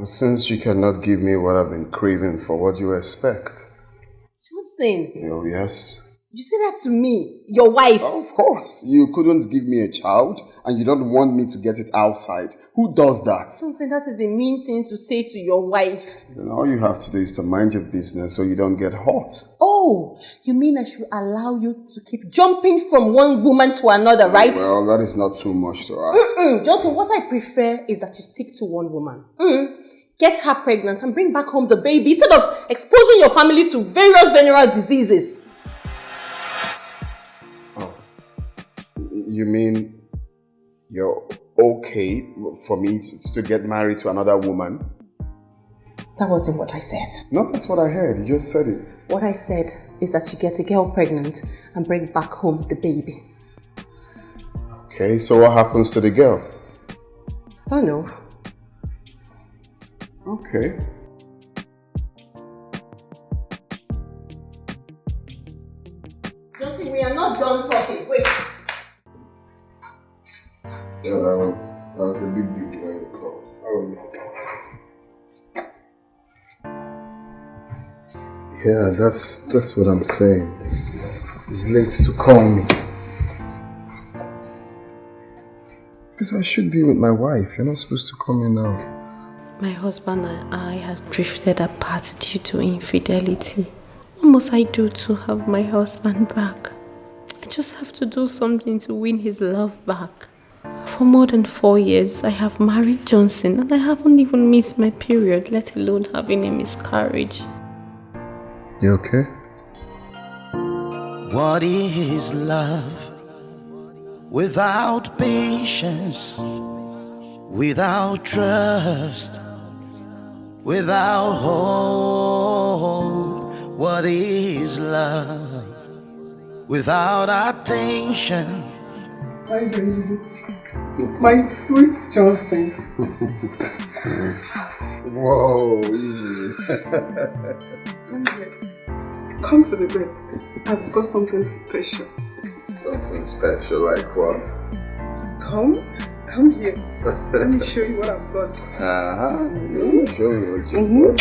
Since you cannot give me what I've been craving for, what do you expect? Johnson. Oh, yes. You say that to me, your wife. Oh, of course. You couldn't give me a child and you don't want me to get it outside. Who does that? Johnson, that is a mean thing to say to your wife. Then all you have to do is to mind your business so you don't get hot. Oh, you mean I should allow you to keep jumping from one woman to another, right? Well, that is not too much to ask. Johnson, what I prefer is that you stick to one woman. Get her pregnant and bring back home the baby instead of exposing your family to various venereal diseases. Oh. You mean you're okay for me to get married to another woman? That wasn't what I said. No, that's what I heard. You just said it. What I said is that you get a girl pregnant and bring back home the baby. Okay, so what happens to the girl? I don't know. Okay. Josie, we are not done talking. Wait. So I was a bit busy when you called. Yeah, that's what I'm saying. It's late to call me. Because I should be with my wife. You're not supposed to call me now. My husband and I have drifted apart due to infidelity. What must I do to have my husband back? I just have to do something to win his love back. For more than 4 years, I have married Johnson and I haven't even missed my period, let alone having a miscarriage. You okay? What is love without patience, without trust, without hope? What is love without attention? Hi, baby. My sweet Johnson. Whoa, easy. Come to the bed. I've got something special. Something special like what? Come here. Let me show you what I've got. Let me show you what you got.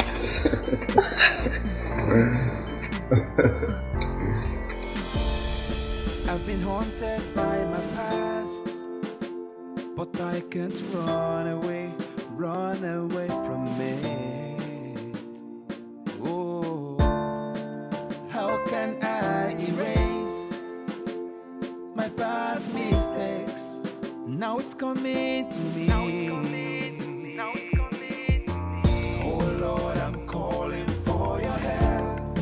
I've been haunted by my past, but I can't run away from it. Oh, how can I erase my past mistakes? Now it's coming to me. Oh Lord, I'm calling for your help.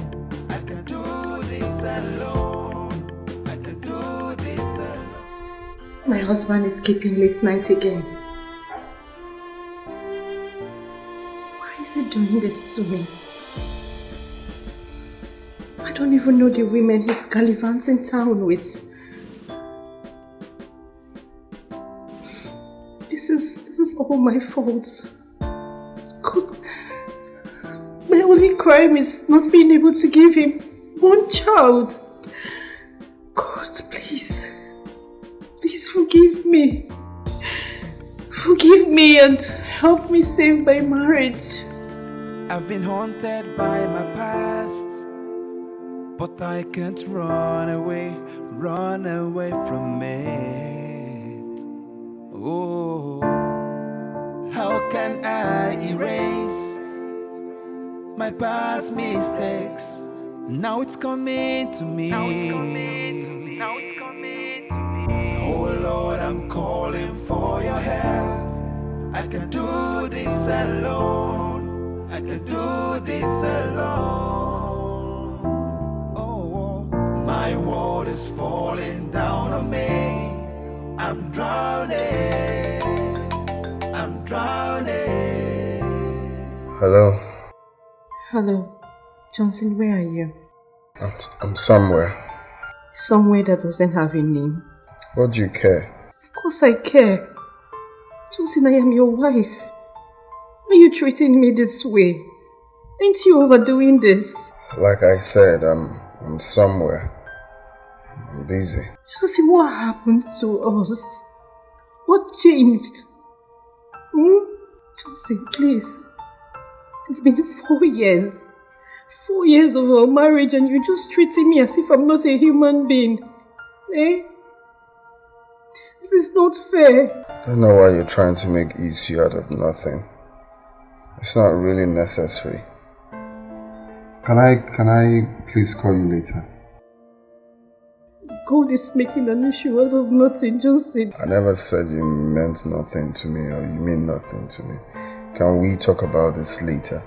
I can do this alone. I can do this alone. My husband is keeping late night again. Why is he doing this to me? I don't even know the women he's gallivanting town with. This is all my fault. God, my only crime is not being able to give him one child. God, please forgive me. Forgive me and help me save my marriage. I've been haunted by my past, but I can't run away from it. Oh, how can I erase my past mistakes? Now it's coming to me. Oh Lord, I'm calling for your help. I can do this alone. I can do this alone. Oh, my world is falling down on me. I'm drowning. I'm drowning. Hello? Hello. Johnson, where are you? I'm somewhere. Somewhere that doesn't have a name. What do you care? Of course I care. Johnson, I am your wife. Why are you treating me this way? Ain't you overdoing this? Like I said, I'm somewhere. I'm busy. Johnson, what happened to us? What changed? Johnson, please. It's been 4 years. 4 years of our marriage and you're just treating me as if I'm not a human being. Eh? This is not fair. I don't know why you're trying to make issue out of nothing. It's not really necessary. Can I please call you later? God is making an issue out of nothing, Johnson. I never said you meant nothing to me or you mean nothing to me. Can we talk about this later?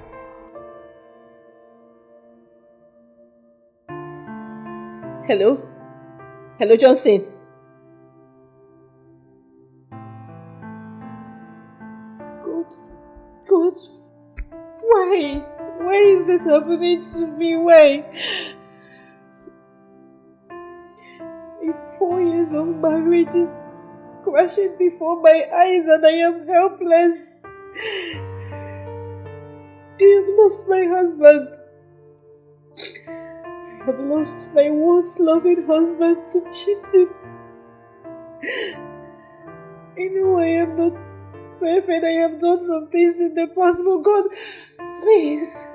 Hello? Hello, Johnson? God, why? Why is this happening to me? Why? 4 years of marriage is crashing before my eyes and I am helpless. I have lost my husband. I have lost my once loving husband to cheating. I know I am not perfect. I have done some things in the past, but God, please.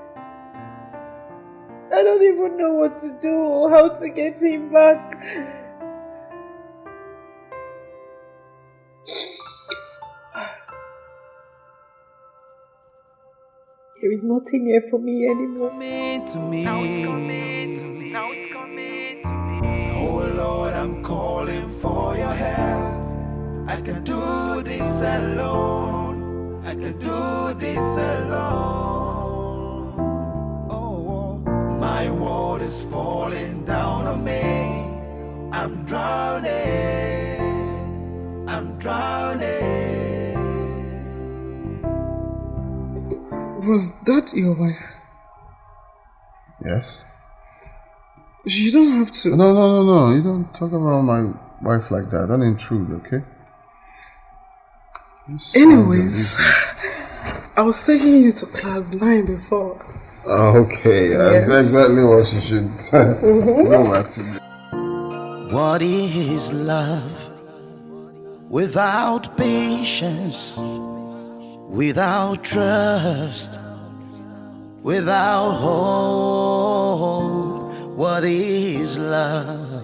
I don't even know what to do or how to get him back. There is nothing here for me anymore. Now it's coming to me. Now it's coming to me. Oh Lord, I'm calling for your help. I can do this alone. I can do this alone. Oh, my world is falling down on me. I'm drowning. I'm drowning. Was that your wife? Yes. You don't have to. No. You don't talk about my wife like that. Don't intrude, okay? Anyways, I was taking you to Cloud 9 before. Okay, yes. That's exactly what you should go back to. What is love without patience, without trust, without hope? What is love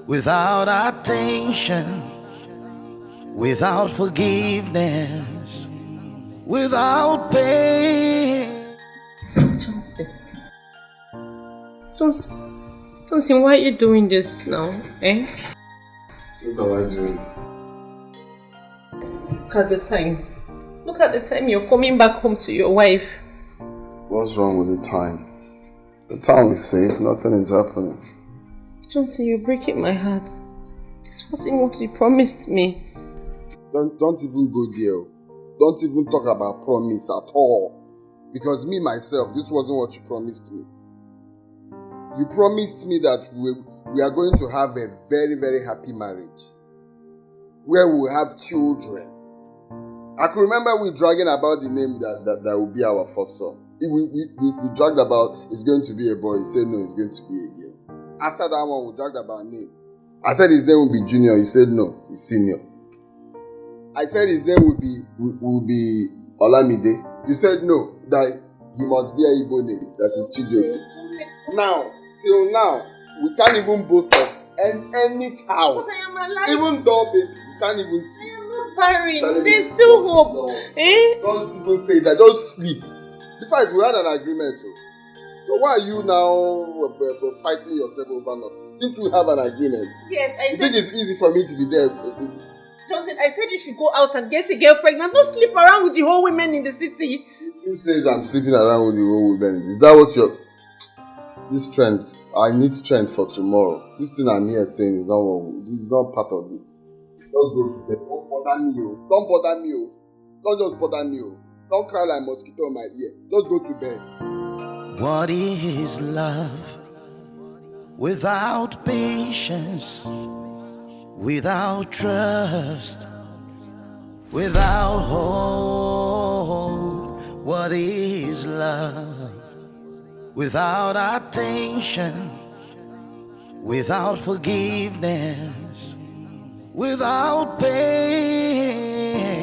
without attention, without forgiveness, without pain? Johnson, why are you doing this now, eh? What am I doing? Look at the time. Look at the time you're coming back home to your wife. What's wrong with the time? The town is safe, nothing is happening. Johnson, you're breaking my heart. This wasn't what you promised me. Don't even go there. Don't even talk about promise at all. Because me, myself, this wasn't what you promised me. You promised me that we are going to have a very, very happy marriage. Where we will have children. I can remember we dragging about the name that will be our first son. We dragged about it's going to be a boy. He said no, it's going to be a girl. After that one, we dragged about name. I said his name will be Junior. He said no, it's Senior. I said his name will be Olamide. You said no, that he must be a Igbo name. That is Chijoke. Now, till now, we can't even boast of any child. But I am alive. Even though baby, you can't even see. I am not barren. There's still hope. Eh? Don't even say that. Just sleep. Besides, we had an agreement too. So why are you now fighting yourself over nothing? Didn't we have an agreement? Yes, I You said. think it's easy for me to be there? Johnson, I said you should go out and get a girl pregnant. Don't sleep around with the whole women in the city. Who says I'm sleeping around with the whole women? Is that what you're... This strength, I need strength for tomorrow. This thing I'm here saying is not part of it. Just go to bed. Don't bother me, oh. Don't bother me, oh. Don't just bother me, oh. Don't cry like mosquito in my ear. Just go to bed. What is love without patience, without trust, without hope? What is love without attention, without forgiveness, without pain?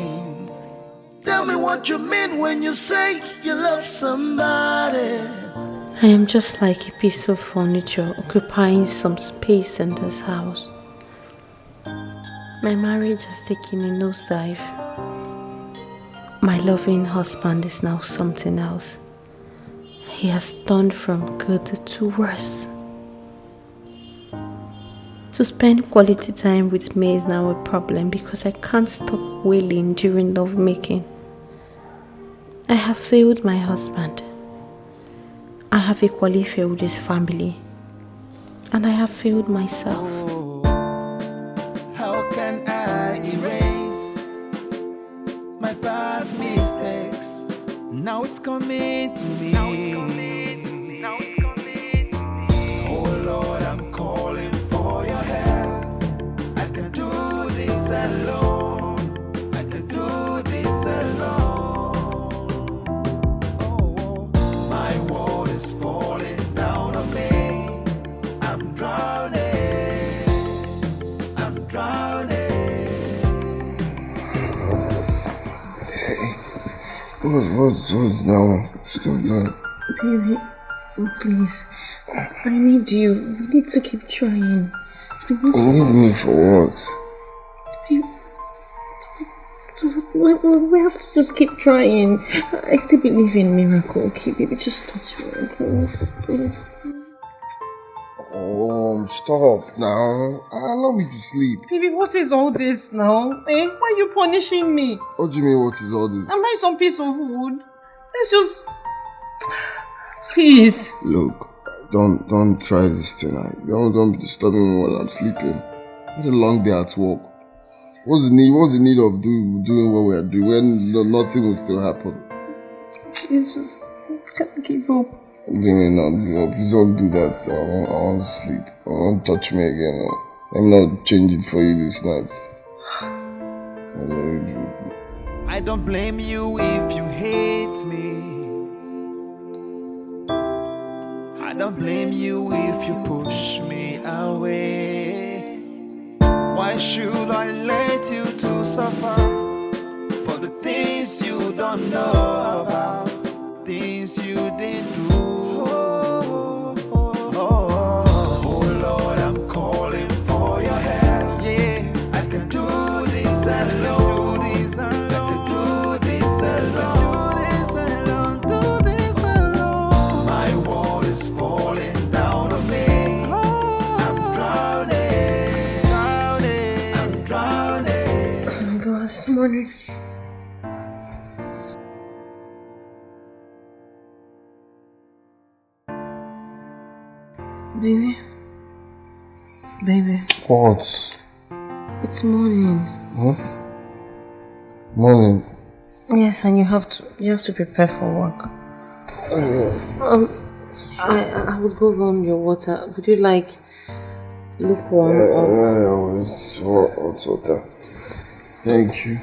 Tell me what you mean when you say you love somebody. I am just like a piece of furniture occupying some space in this house. My marriage has taken a nosedive. My loving husband is now something else. He has turned from good to worse. To spend quality time with me is now a problem because I can't stop wailing during lovemaking. I have failed my husband. I have equally failed his family. And I have failed myself. Oh, how can I erase my past mistakes? Now it's coming to me. Oh Lord, I'm calling for your help. What's now? Stop that. Baby, please. I need you. We need to keep trying. You need me for what? We have to just keep trying. I still believe in miracle. Okay, baby, just touch me, please. Oh, stop now. Allow me to sleep. Baby, what is all this now? Eh? Why are you punishing me? What do you mean, what is all this? I'm buying some piece of wood. Let's just... Please. Look, don't try this tonight. Don't be disturbing me while I'm sleeping. I had a long day at work. What's the need of doing what we are doing when nothing will still happen? Please just give up. Please don't do that. I want to sleep. I won't touch me again. Let me not change it for you this night. I don't blame you if you hate me. I don't blame you if you push me away. Why should I let you to suffer for the things you don't know about, things you didn't do? Oh Lord, I'm calling for your help. Yeah, I can do this alone. I can do this alone. Do this alone. My world is falling down on me. I'm drowning. Oh my God, this morning. Baby. What? It's morning. Huh? Morning. Yes, and you have to prepare for work. I would go run your water. Would you like lukewarm or? It's hot water. Thank you.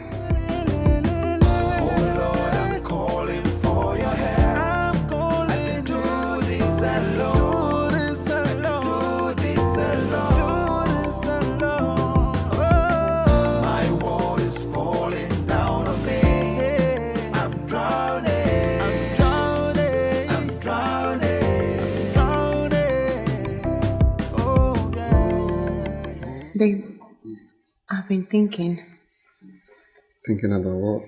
Babe, I've been thinking. Thinking about what?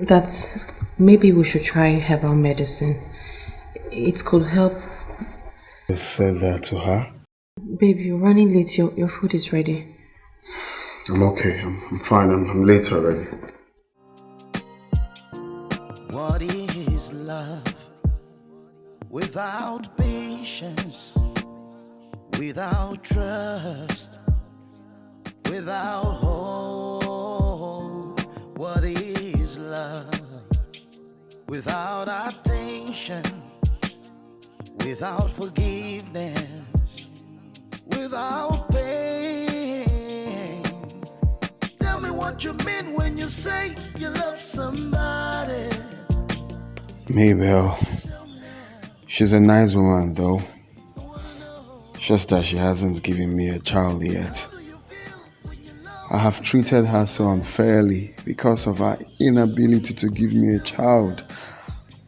That maybe we should try herbal medicine. It could help. You said that to her? Babe, you're running late. Your food is ready. I'm okay. I'm fine. I'm late already. What is love without patience, without trust, without hope? What is love without attention, without forgiveness, without pain? Tell me what you mean when you say you love somebody. Mayel. She's a nice woman though. Just that she hasn't given me a child yet. I have treated her so unfairly because of her inability to give me a child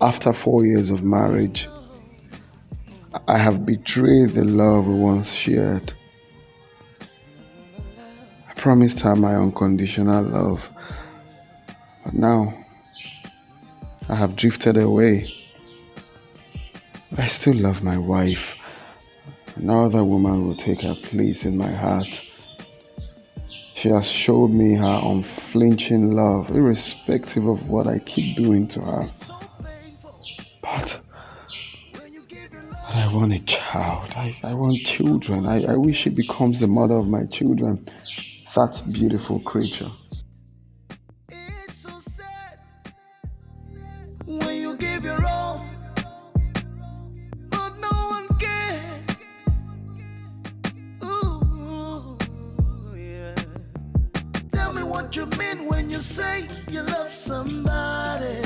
after 4 years of marriage. I have betrayed the love we once shared. I promised her my unconditional love, but now I have drifted away. I still love my wife. No other woman will take her place in my heart. She has showed me her unflinching love, irrespective of what I keep doing to her. But I want a child. I want children. I wish she becomes the mother of my children. That beautiful creature. It's so sad when you give your all, but no one cares. Ooh, yeah. Tell me what you mean when you say you love somebody.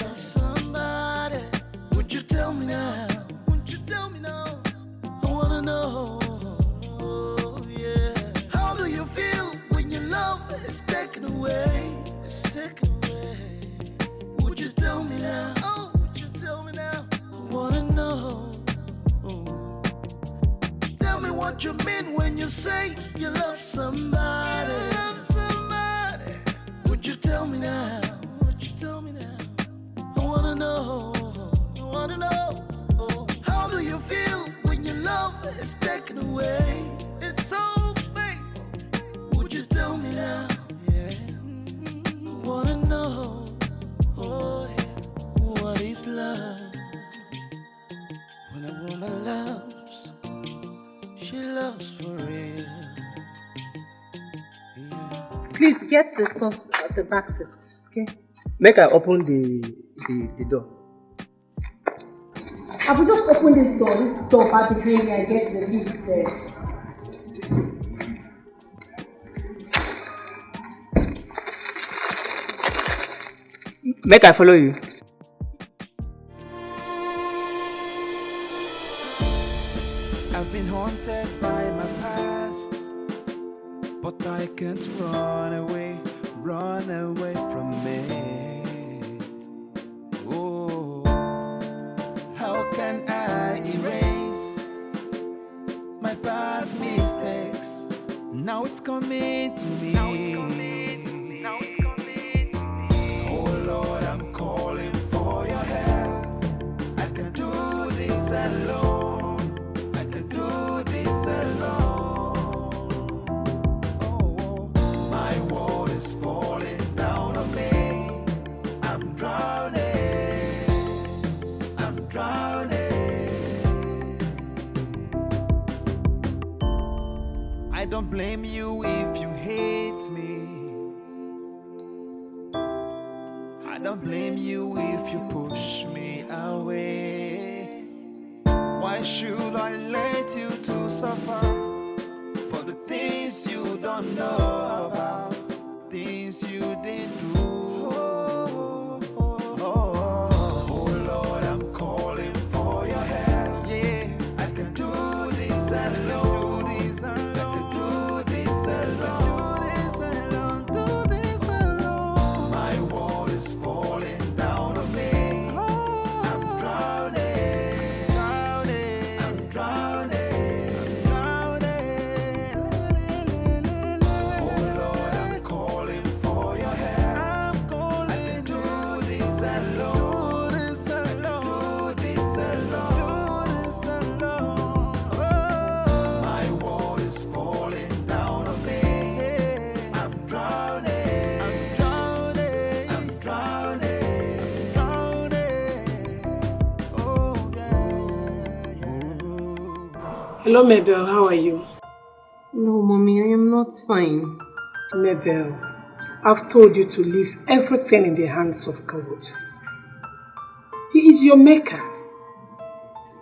Would you tell me now? I wanna know. Yeah. How do you feel when your love is taken away? what you mean when you say you love somebody. Would you tell me now? I wanna know. How do you feel when your love is taken away? It's so painful. Would you tell me now? Yeah. I wanna know. Oh, yeah. What is love? When a woman loves, she loves for real. Please get the stuff at the back seats, okay? Make I open the door. I will just open this door. This door bad behavior. I get the leaves there. Make I follow you. I've been haunted by my past, but I can't run away from it. Oh, how can I erase my past mistakes? Now it's coming to me. Oh Lord, I'm calling for your help. I can do this alone. I can do this alone. Oh, my world is falling down on me. I'm drowning. I'm drowning. I don't blame you if you hate me. I don't blame you if you push me away. Why should I let you to suffer for the things you don't know about, things you didn't do? Oh Lord, I'm calling for your help. Yeah, I can do this alone. I can do this alone. Do this alone. My world is falling down on me. I'm drowning. I'm drowning. Oh Lord, I'm calling for your help. I can do this alone. I can do this alone. My world is falling down on me. I'm drowning. I'm drowning. Oh yeah. Hello, Mabel. How are you? No, mommy, I am not fine. Mabel, I've told you to leave everything in the hands of God. He is your maker.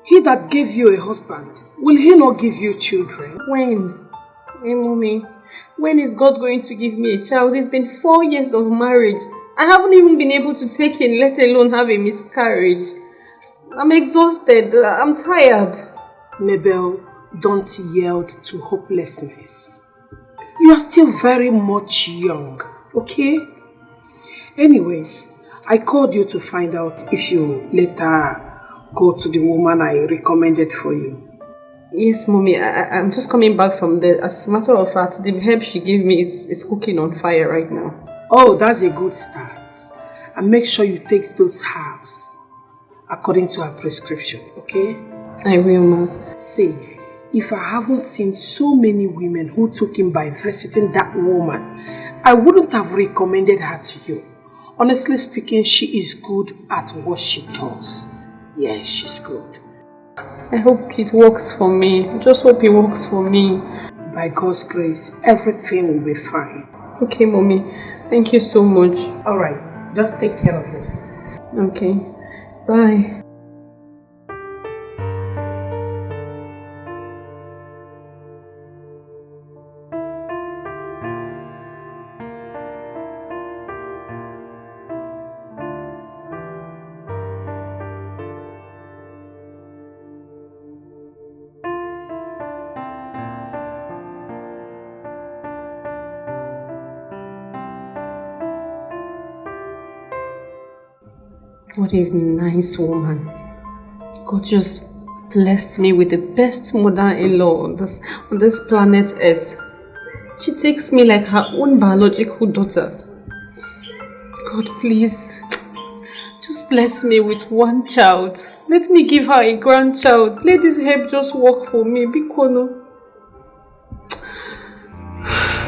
He that gave you a husband, will he not give you children? When? Hey, mommy, when is God going to give me a child? It's been 4 years of marriage. I haven't even been able to take in, let alone have a miscarriage. I'm exhausted. I'm tired. Mabel, don't yield to hopelessness. You are still very much young, okay? Anyways, I called you to find out if you later go to the woman I recommended for you. Yes, mommy, I'm just coming back from there. As a matter of fact, the herb she gave me is cooking on fire right now. Oh, that's a good start. And make sure you take those herbs according to her prescription, okay? I will, ma. See, if I haven't seen so many women who took him by visiting that woman, I wouldn't have recommended her to you. Honestly speaking, she is good at what she does. Yeah, she's good. I hope it works for me. I just hope it works for me. By God's grace, everything will be fine. Okay, mommy. Thank you so much. Alright, just take care of yourself. Okay. Bye. What a nice woman. God just blessed me with the best mother-in-law on this planet Earth. She takes me like her own biological daughter. God, please, just bless me with one child. Let me give her a grandchild. Let this help just work for me. Bikono.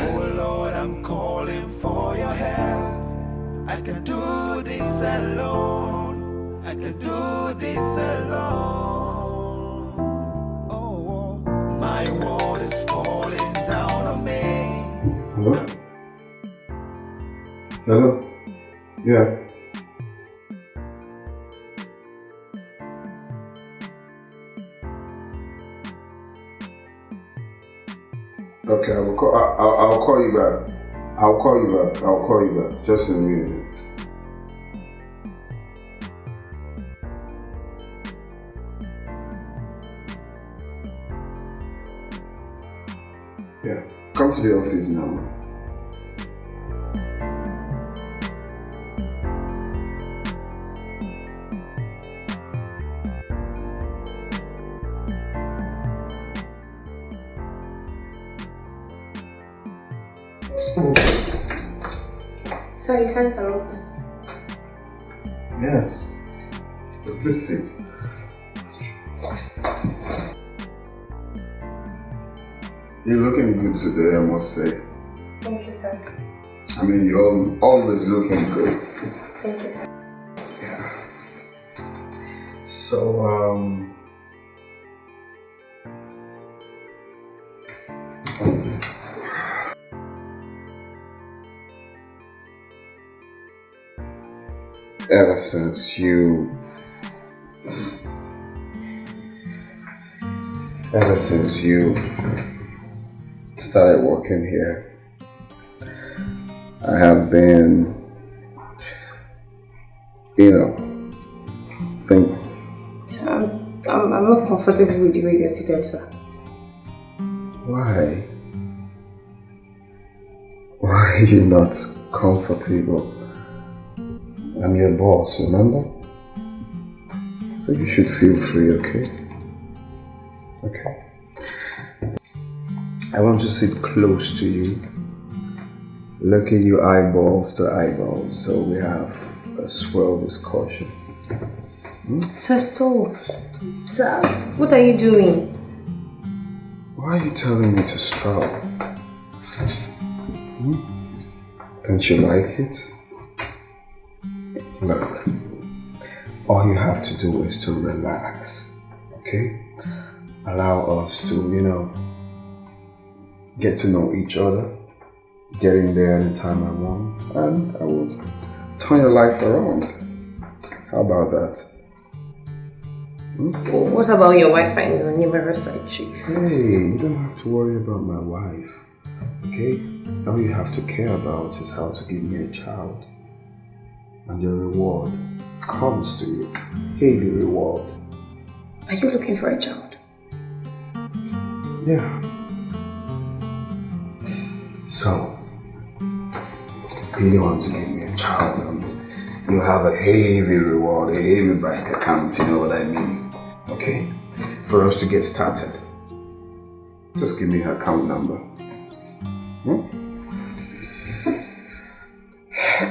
Oh Lord, I'm calling for your help. I can do this alone. I can do this alone. Oh, my world is falling down on me. Hello? Hello? Yeah. Okay, I'll call you back. I'll call you back. Just in a minute. Yeah, come to the office now, man. So you sent for me? Yes. So please sit. You're looking good today, I must say. Thank you, sir. I mean, you're always looking good. Thank you, sir. Yeah. So, ever since you started working here, I have been, think. I'm not comfortable with the way you're seated, sir. Why? Why are you not comfortable? I'm your boss, remember? So you should feel free, okay? Okay. I want to sit close to you, look at you eyeballs to eyeballs, so we have a swell discussion. Sir, stop. Sir, what are you doing? Why are you telling me to stop? Don't you like it? Look, all you have to do is to relax, okay? Allow us to, get to know each other, get in there anytime I want, and I will turn your life around. How about that? What about your wife and your numerous side chicks? Hey, you don't have to worry about my wife, okay? All you have to care about is how to give me a child. And your reward comes to you. Heavy reward. Are you looking for a child? Yeah. So, if you want to give me a child, you have a heavy reward, a heavy bank account, you know what I mean? Okay? For us to get started, just give me her account number.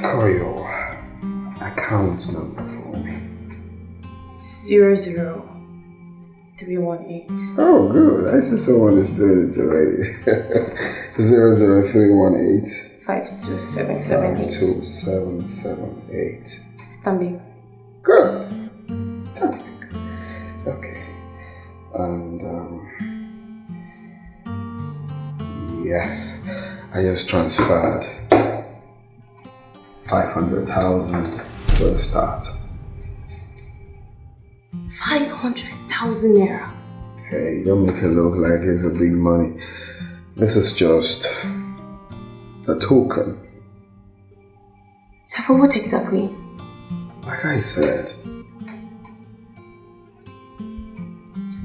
Call your account number for me. 00318. Oh, good. I see someone is doing it already. 00318 52778. 52778. Stanbic. Good. Stanbic. Okay. And, yes, I just transferred 500,000 for the start. 500,000 naira. Hey, don't make it look like it's a big money. This is just a token. So for what exactly? Like I said,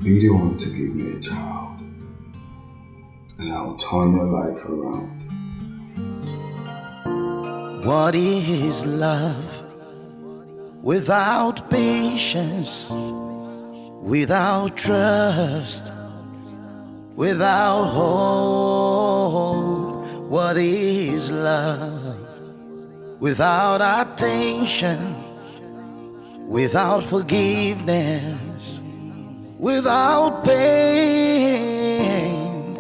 be the one to give me a child, and I'll turn your life around. What is love without patience? without trust, without hope. What is love? Without attention, without forgiveness, without pain.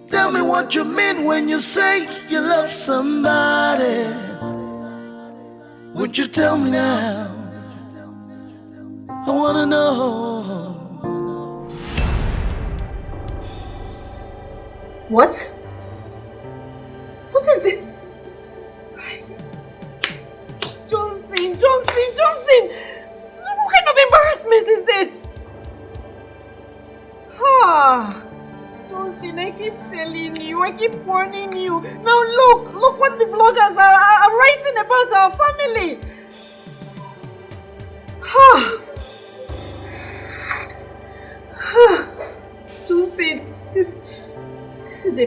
Tell me what you mean when you say you love somebody. Would you tell me now? I wanna know. What? What is this? Johnson! What kind of embarrassment is this? Johnson, I keep telling you, I keep warning you. Now look what the vloggers are writing about our family. Johnson, this is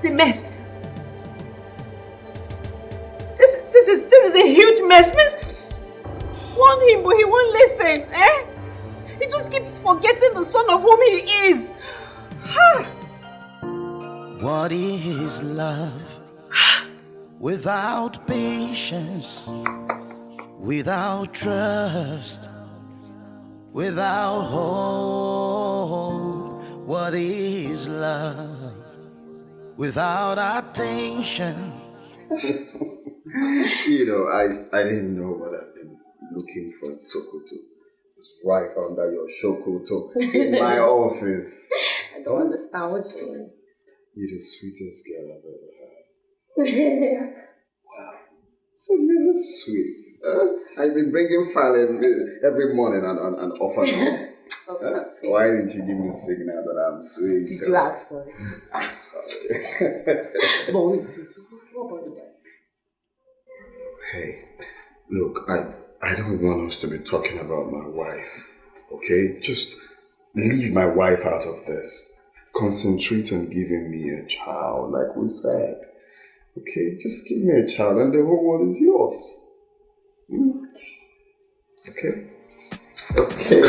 a mess. This is a huge mess. Warn him, but he won't listen, eh? He just keeps forgetting the son of whom he is. What is love? Without patience, without trust, without hope. What is love? Without attention. You know, I didn't know what I've been looking for in Sokoto. It's right under your shokoto in my office. I don't understand what you mean. You're the sweetest girl I've ever had. Wow. So you're just sweet. I've been bringing file every morning and off and on. Why didn't you give me a signal that I'm sweet? Did you ask for it? I'm sorry. But wait, what about the wife? Hey, look, I don't want us to be talking about my wife, okay? Just leave my wife out of this. Concentrate on giving me a child, like we said. Okay, just give me a child and the whole world is yours. Okay? Okay.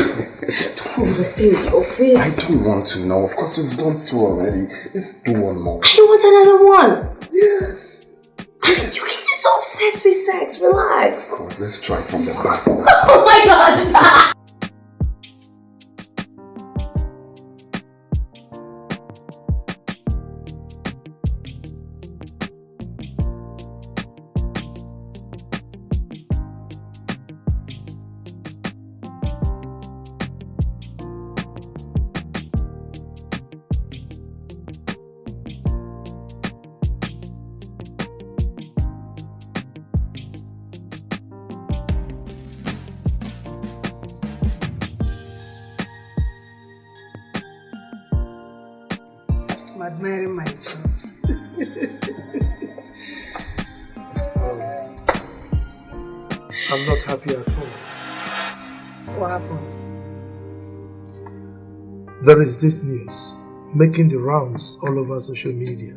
Don't stay with your face. I don't want to now. Of course, we've done two already. Let's do one more. I don't want another one. Yes. You're getting so obsessed with sex. Relax. Of course, let's try from the back. Oh my God. I'm admiring myself. I'm not happy at all. What happened? There is this news making the rounds all over social media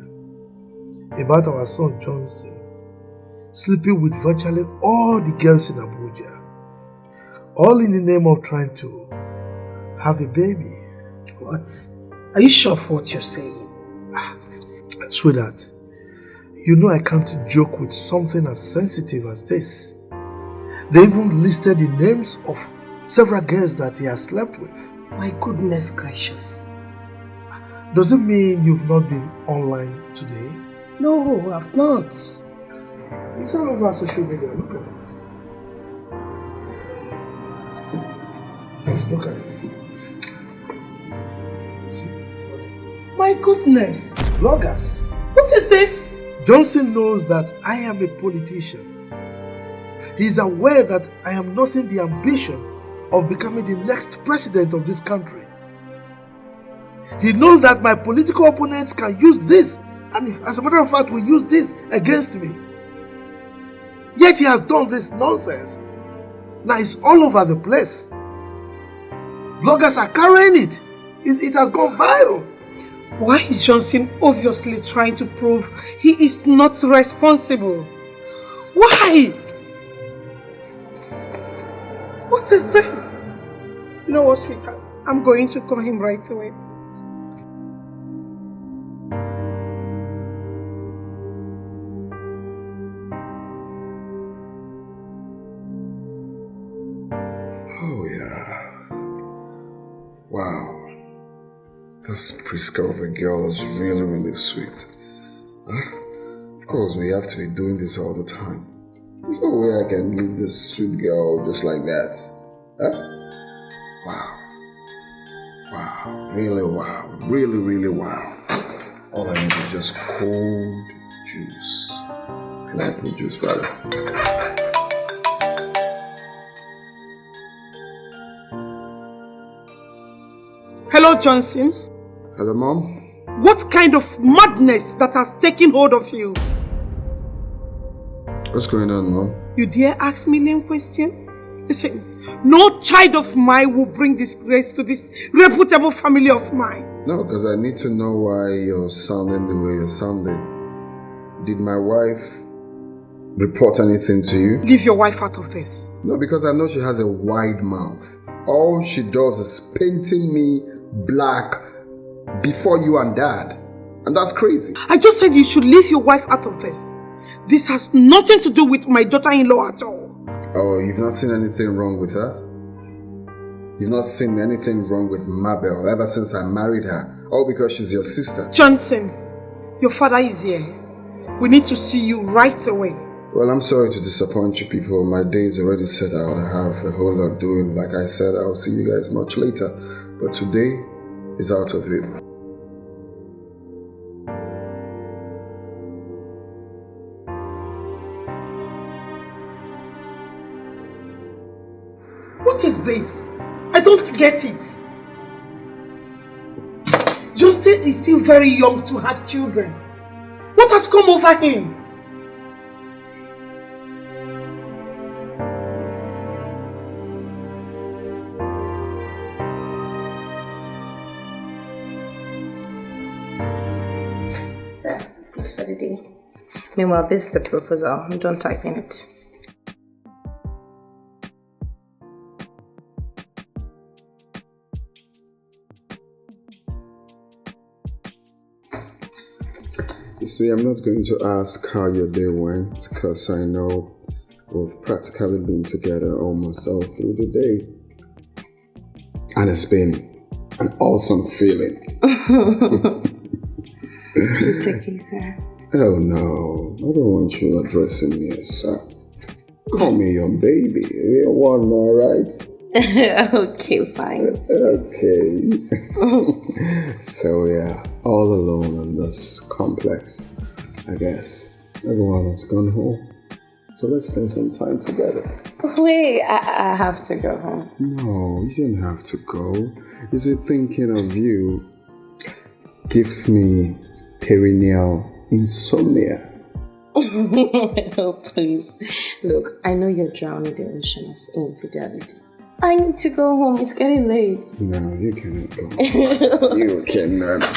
about our son Johnson sleeping with virtually all the girls in Abuja, all in the name of trying to have a baby. What? Are you sure of what you're saying? Sweetheart, you know I can't joke with something as sensitive as this. They even listed the names of several girls that he has slept with. My goodness gracious. Does it mean you've not been online today? No, I've not. It's all over social media. Look at it. Let's look at it. My goodness. Bloggers. What is this? Johnson knows that I am a politician. He is aware that I am nursing the ambition of becoming the next president of this country. He knows that my political opponents can use this, and if, as a matter of fact, will use this against me. Yet he has done this nonsense. Now it's all over the place. Bloggers are carrying it. It has gone viral. Why is Johnson obviously trying to prove he is not responsible? Why? What is this? You know what, sweetheart? I'm going to call him right away. Oh yeah. Wow. This Priska of a girl is really, really sweet. Huh? Of course, we have to be doing this all the time. There's no way I can leave this sweet girl just like that. Huh? Wow. Wow. Really wow. Really, really wow. All I need is just cold juice. Can I put juice rather? Hello, Johnson. Hello, Mom. What kind of madness that has taken hold of you? What's going on, Mom? You dare ask me a question? Listen, no child of mine will bring disgrace to this reputable family of mine. No, because I need to know why you're sounding the way you're sounding. Did my wife report anything to you? Leave your wife out of this. No, because I know she has a wide mouth. All she does is painting me black before you and Dad. And that's crazy. I just said you should leave your wife out of this. This has nothing to do with my daughter-in-law at all. Oh, you've not seen anything wrong with her? You've not seen anything wrong with Mabel ever since I married her? All because she's your sister. Johnson, your father is here. We need to see you right away. Well, I'm sorry to disappoint you people. My day is already set out. I have a whole lot doing. Like I said, I'll see you guys much later. But today is out of it. What is this? I don't get it. Johnson is still very young to have children. What has come over him? Sir, thanks for the day. Meanwhile, this is the proposal. Don't type in it. You see, I'm not going to ask how your day went because I know we've practically been together almost all through the day. And it's been an awesome feeling. It's okay, sir. Oh no, I don't want you addressing me as sir. Call me your baby. We're one now, right? Okay, fine. Okay. So yeah, all alone in this complex, I guess. Everyone has gone home. So let's spend some time together. Wait, I have to go home. No, you don't have to go. You see, thinking of you gives me perennial insomnia. Oh, please. Look, I know you're drowning in the ocean of infidelity. I need to go home. It's getting late. No, you cannot go. You cannot go.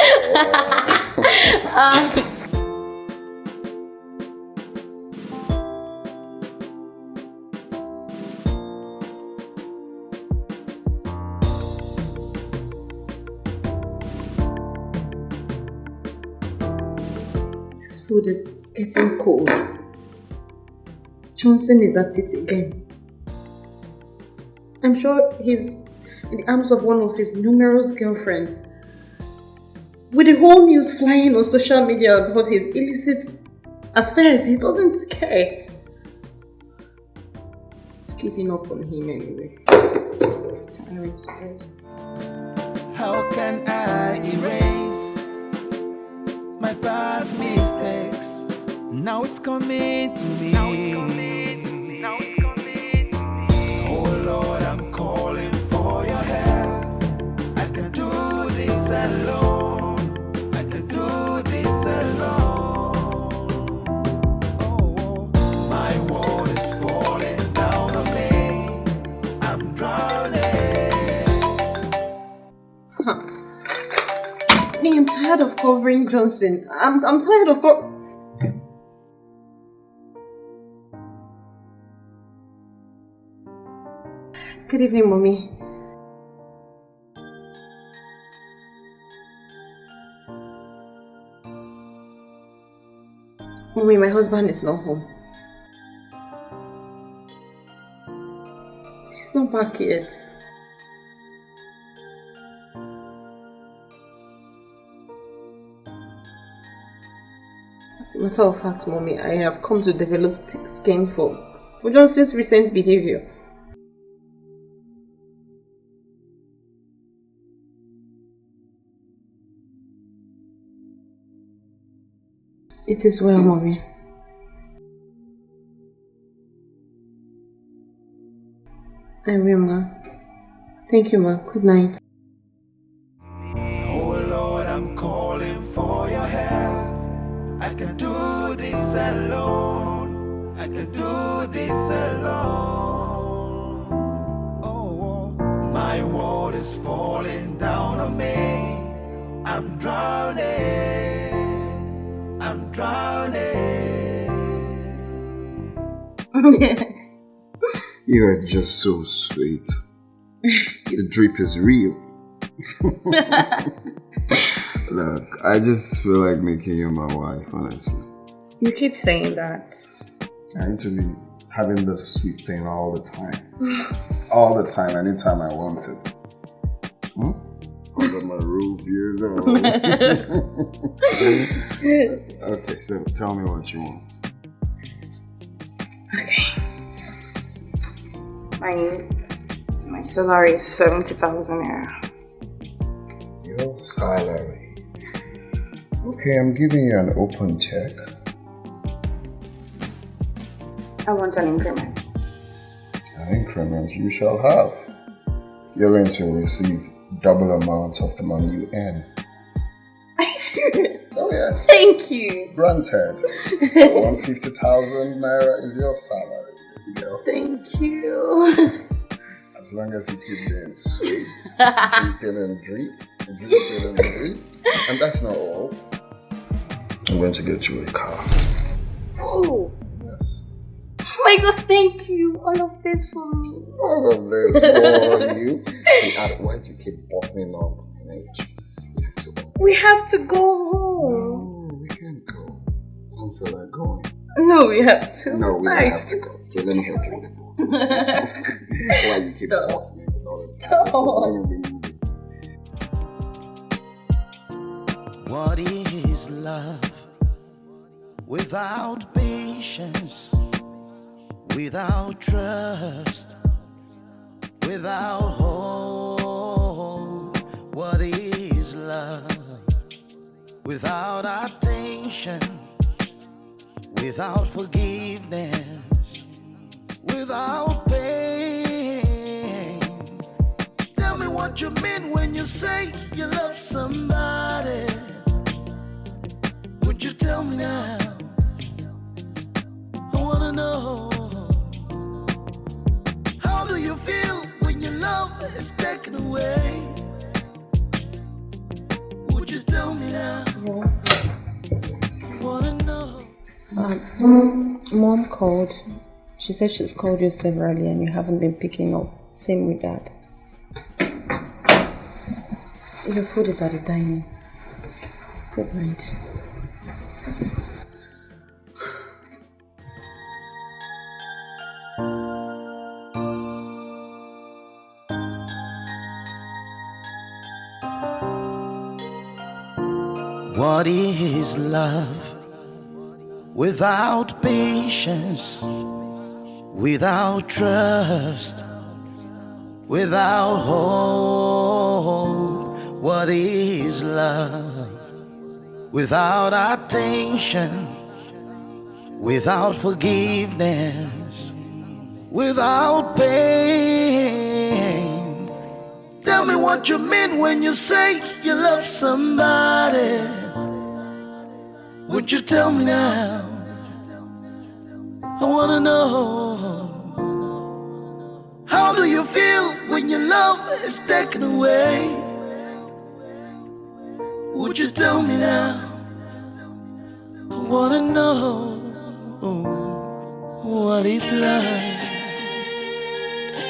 This food is getting cold. Johnson is at it again. I'm sure he's in the arms of one of his numerous girlfriends. With the whole news flying on social media about his illicit affairs, he doesn't care. I've given up on him anyway. Tired to get. How can I erase my past mistakes? Now it's coming to me. Oh Lord, I'm calling for your help. I can do this alone. I can do this alone. Oh, my world is falling down on me. I'm drowning. Me, I'm tired of covering Johnson. I'm tired of Good evening, Mommy. Mommy, my husband is not home. He's not back yet. As a matter of fact, Mommy, I have come to develop thick skin for Johnson's recent behavior. It is well, Mommy. I will, Ma. Thank you, Ma. Good night. Oh Lord, I'm calling for your help. I can do this alone. I can do this alone. Oh, my world is falling down on me. I'm drowning. I'm drowning. You are just so sweet. The drip is real. Look, I just feel like making you my wife, honestly. You keep saying that. I need to be having this sweet thing all the time. All the time, anytime I want it. Under my roof, you know. Okay, so tell me what you want. Okay. My salary is 70,000 naira. Your salary? Okay, I'm giving you an open check. I want an increment. An increment you shall have. You're going to receive double amount of the money you earn. Are you serious? Oh yes. Thank you. Granted. So 150,000 naira is your salary, girl. Thank you. As long as you keep being sweet, dripping and drip, dripping and drip. And that's not all. I'm going to get you a car. Oh. Yes. Oh my God, thank you. All of this for me. All of this for you. See, why do you keep buttoning up an age? We have to go home. No, we can't go. I don't feel like going. No, we have to. No, we don't have to go. Okay, let me help you with it. Why you keep buttoning it all the time? Stop. Let me remove it. What is love without patience, without trust, without hope? What is love without attention, without forgiveness, without pain? Tell me what you mean when you say you love somebody. Would you tell me now? I wanna know. How do you feel when your love is taken away? Would you tell me now? I wanna know. Mom called. She said she's called you severally and you haven't been picking up. Same with Dad. Your food is at the dining. Good night. What is love without patience, without trust, without hope? What is love without attention, without forgiveness, without pain? Tell me what you mean when you say you love somebody. Would you tell me now? I wanna know. How do you feel when your love is taken away? Would you tell me now? I wanna know. What is love?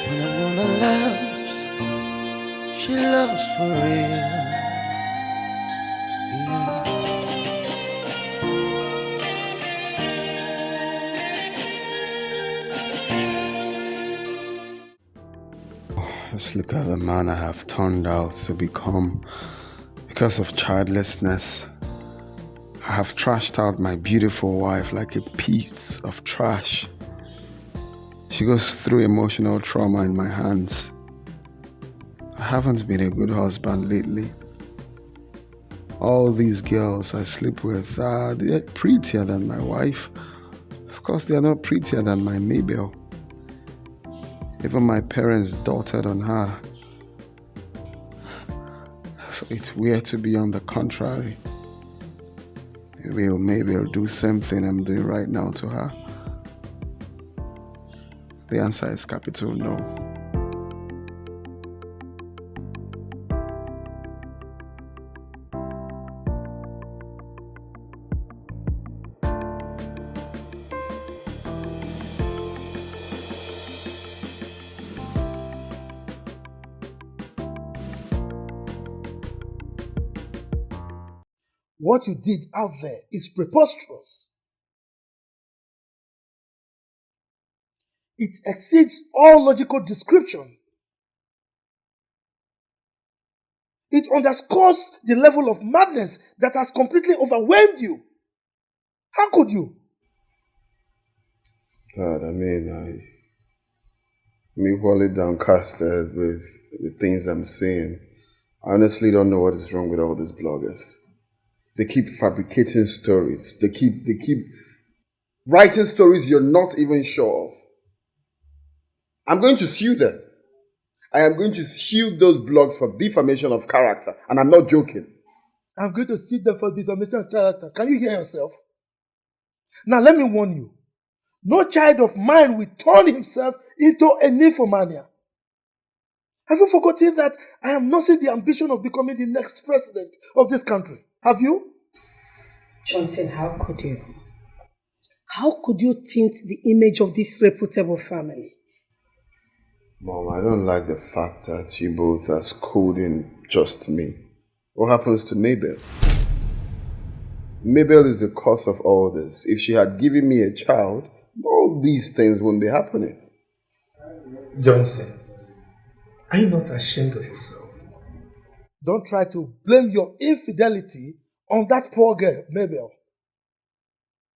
When a woman loves, she loves for real. Just look at the man I have turned out to become because of childlessness. I have trashed out my beautiful wife like a piece of trash. She goes through emotional trauma in my hands. I haven't been a good husband lately. All these girls I sleep with, they're prettier than my wife. Of course, they are not prettier than my Mayel. Even my parents doted on her. It's weird to be on the contrary. Maybe I'll do the same thing I'm doing right now to her. The answer is capital no. What you did out there is preposterous. It exceeds all logical description. It underscores the level of madness that has completely overwhelmed you. How could you? Dad, I'm equally downcasted with the things I'm seeing. I honestly don't know what is wrong with all these bloggers. They keep fabricating stories. They keep writing stories you're not even sure of. I'm going to sue them. I am going to sue those blogs for defamation of character, and I'm not joking. I'm going to sue them for defamation of character. Can you hear yourself? Now let me warn you. No child of mine will turn himself into a nymphomania. Have you forgotten that I am nursing the ambition of becoming the next president of this country? Have you? Johnson, how could you? How could you tint the image of this reputable family? Mom, I don't like the fact that you both are scolding just me. What happens to Mayel? Mayel is the cause of all this. If she had given me a child, all these things wouldn't be happening. Johnson, are you not ashamed of yourself? Don't try to blame your infidelity on that poor girl, Mayel.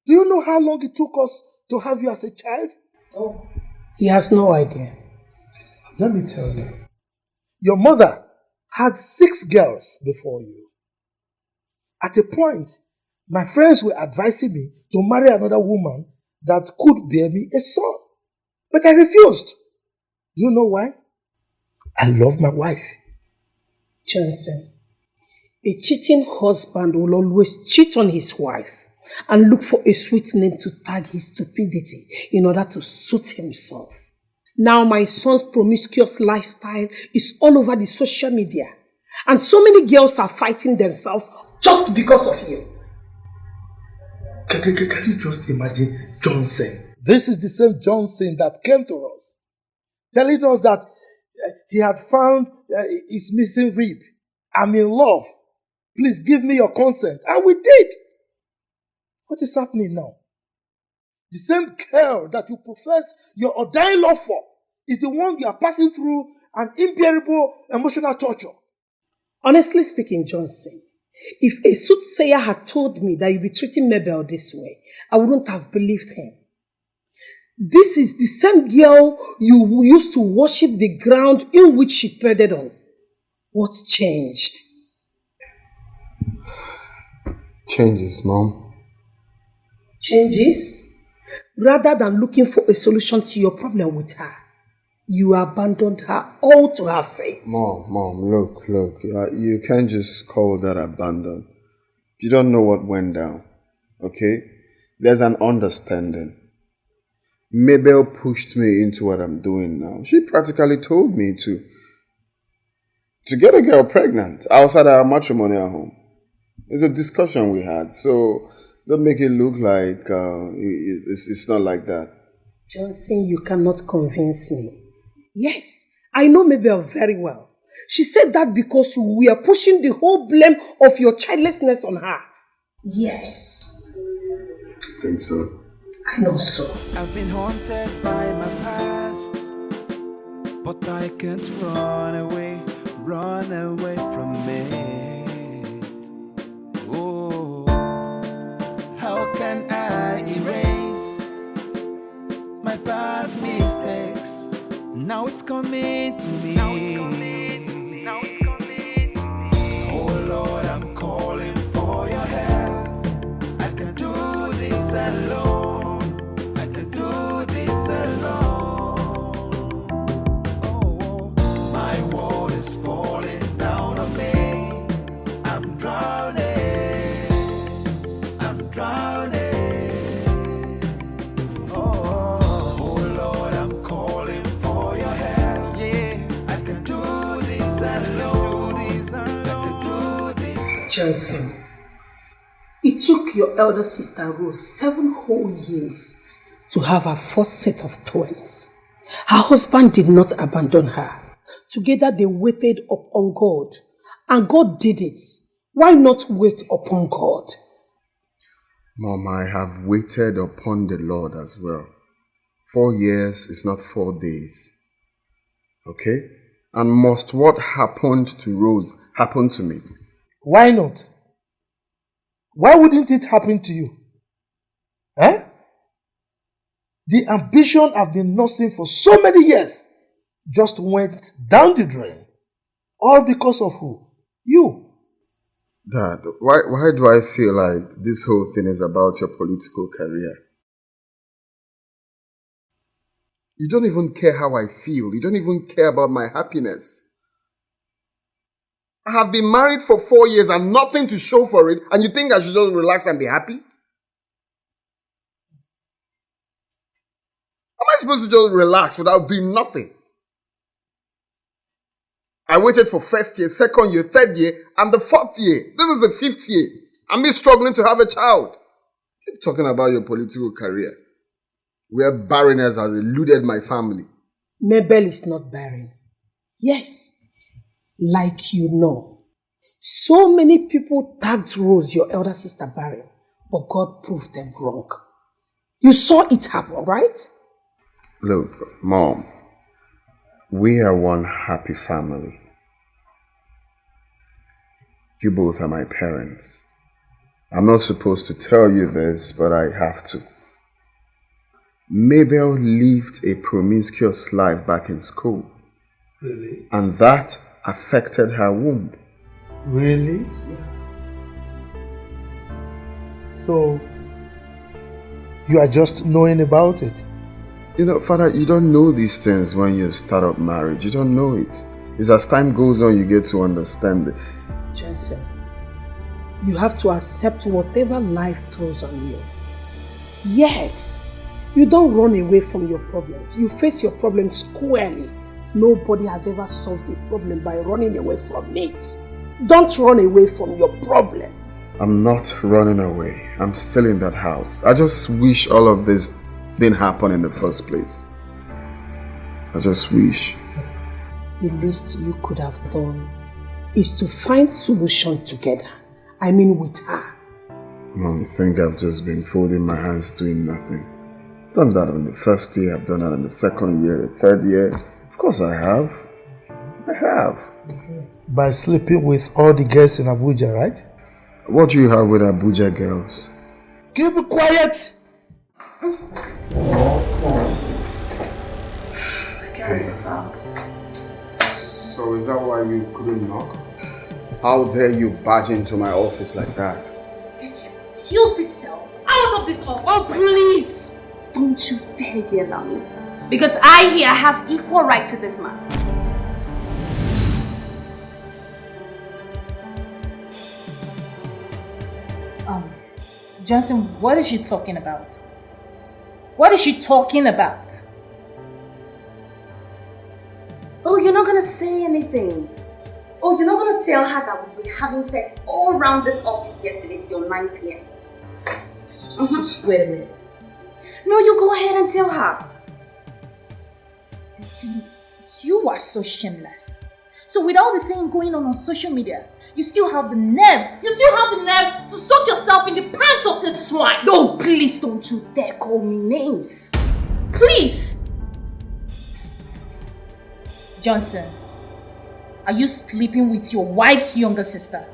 Do you know how long it took us to have you as a child? Oh, he has no idea. Let me tell you. Your mother had 6 girls before you. At a point, my friends were advising me to marry another woman that could bear me a son. But I refused. Do you know why? I love my wife. Johnson, a cheating husband will always cheat on his wife and look for a sweet name to tag his stupidity in order to suit himself. Now my son's promiscuous lifestyle is all over the social media, and so many girls are fighting themselves just because of you. Can you just imagine Johnson? This is the same Johnson that came to us, telling us that he had found his missing rib. I'm in love. Please give me your consent. And we did. What is happening now? The same girl that you professed your ordained love for is the one you are passing through an unbearable emotional torture. Honestly speaking, Johnson, if a soothsayer had told me that you'd be treating Mayel this way, I wouldn't have believed him. This is the same girl you used to worship the ground in which she treaded on. What changed? Changes, Mom. Changes? Rather than looking for a solution to your problem with her, you abandoned her all to her fate. Mom, look. You can't just call that abandon. You don't know what went down, okay? There's an understanding. Mayel pushed me into what I'm doing now. She practically told me to get a girl pregnant outside our matrimonial home. It's a discussion we had, so don't make it look like it's not like that. Johnson, you cannot convince me. Yes, I know Mayel very well. She said that because we are pushing the whole blame of your childlessness on her. Yes. I think so. I know so. I've been haunted by my past. but I can't run away from it. Oh, how can I erase my past mistakes? Now it's coming to me. Oh Lord, I'm calling for your help. I can do this alone. I can do this alone. Oh, my world is falling down on me. I'm drowning. I'm drowning. Oh Lord, I'm calling for your help. Yeah, I can do this alone. I can do this. Johnson, it took your elder sister Rose 7 whole years to have her first set of twins. Her husband did not abandon her. Together they waited upon God. And God did it. Why not wait upon God? Mom, I have waited upon the Lord as well. 4 years is not 4 days. Okay? And must what happened to Rose happen to me? Why not? Why wouldn't it happen to you? Eh? The ambition I've been nursing for so many years just went down the drain. All because of who? You. Dad, why do I feel like this whole thing is about your political career? You don't even care how I feel. You don't even care about my happiness. I have been married for 4 years and nothing to show for it, and you think I should just relax and be happy? Am I supposed to just relax without doing nothing? I waited for first year, second year, third year, and the 4th year. This is the 5th year. I'm me struggling to have a child. Keep talking about your political career, where barrenness has eluded my family. Mabel is not barren. Yes, like you know. So many people tagged Rose, your elder sister, barren, but God proved them wrong. You saw it happen, right? Look, Mom, we are one happy family. You both are my parents. I'm not supposed to tell you this, but I have to. Mabel lived a promiscuous life back in school. Really? And that affected her womb. Really? So, you are just knowing about it? You know, Father, you don't know these things when you start up marriage. You don't know it. It's as time goes on, you get to understand it. Jensen, you have to accept whatever life throws on you. Yes, you don't run away from your problems. You face your problems squarely. Nobody has ever solved a problem by running away from it. Don't run away from your problem. I'm not running away. I'm still in that house. I just wish all of this didn't happen in the first place. I just wish. The least you could have done is to find solution together. I mean with her. Mom, you think I've just been folding my hands doing nothing? I've done that in the first year, I've done that in the second year, the third year. Of course I have. I have. By sleeping with all the girls in Abuja, right? What do you have with Abuja girls? Keep quiet! Hey. So is that why you couldn't knock? How dare you barge into my office like that? Get your filthy self out of this office! Oh, please! Don't you dare yell at me. Because I here have equal right to this man. Johnson, what is she talking about? What is she talking about? Oh, you're not gonna say anything. Oh, you're not gonna tell her that we were having sex all around this office yesterday till 9 p.m. Just wait a minute. No, you go ahead and tell her. You are so shameless. So with all the thing going on social media, you still have the nerves. You still have the nerves to soak yourself in the pants of this swine. No, please don't you dare call me names. Please. Johnson, are you sleeping with your wife's younger sister?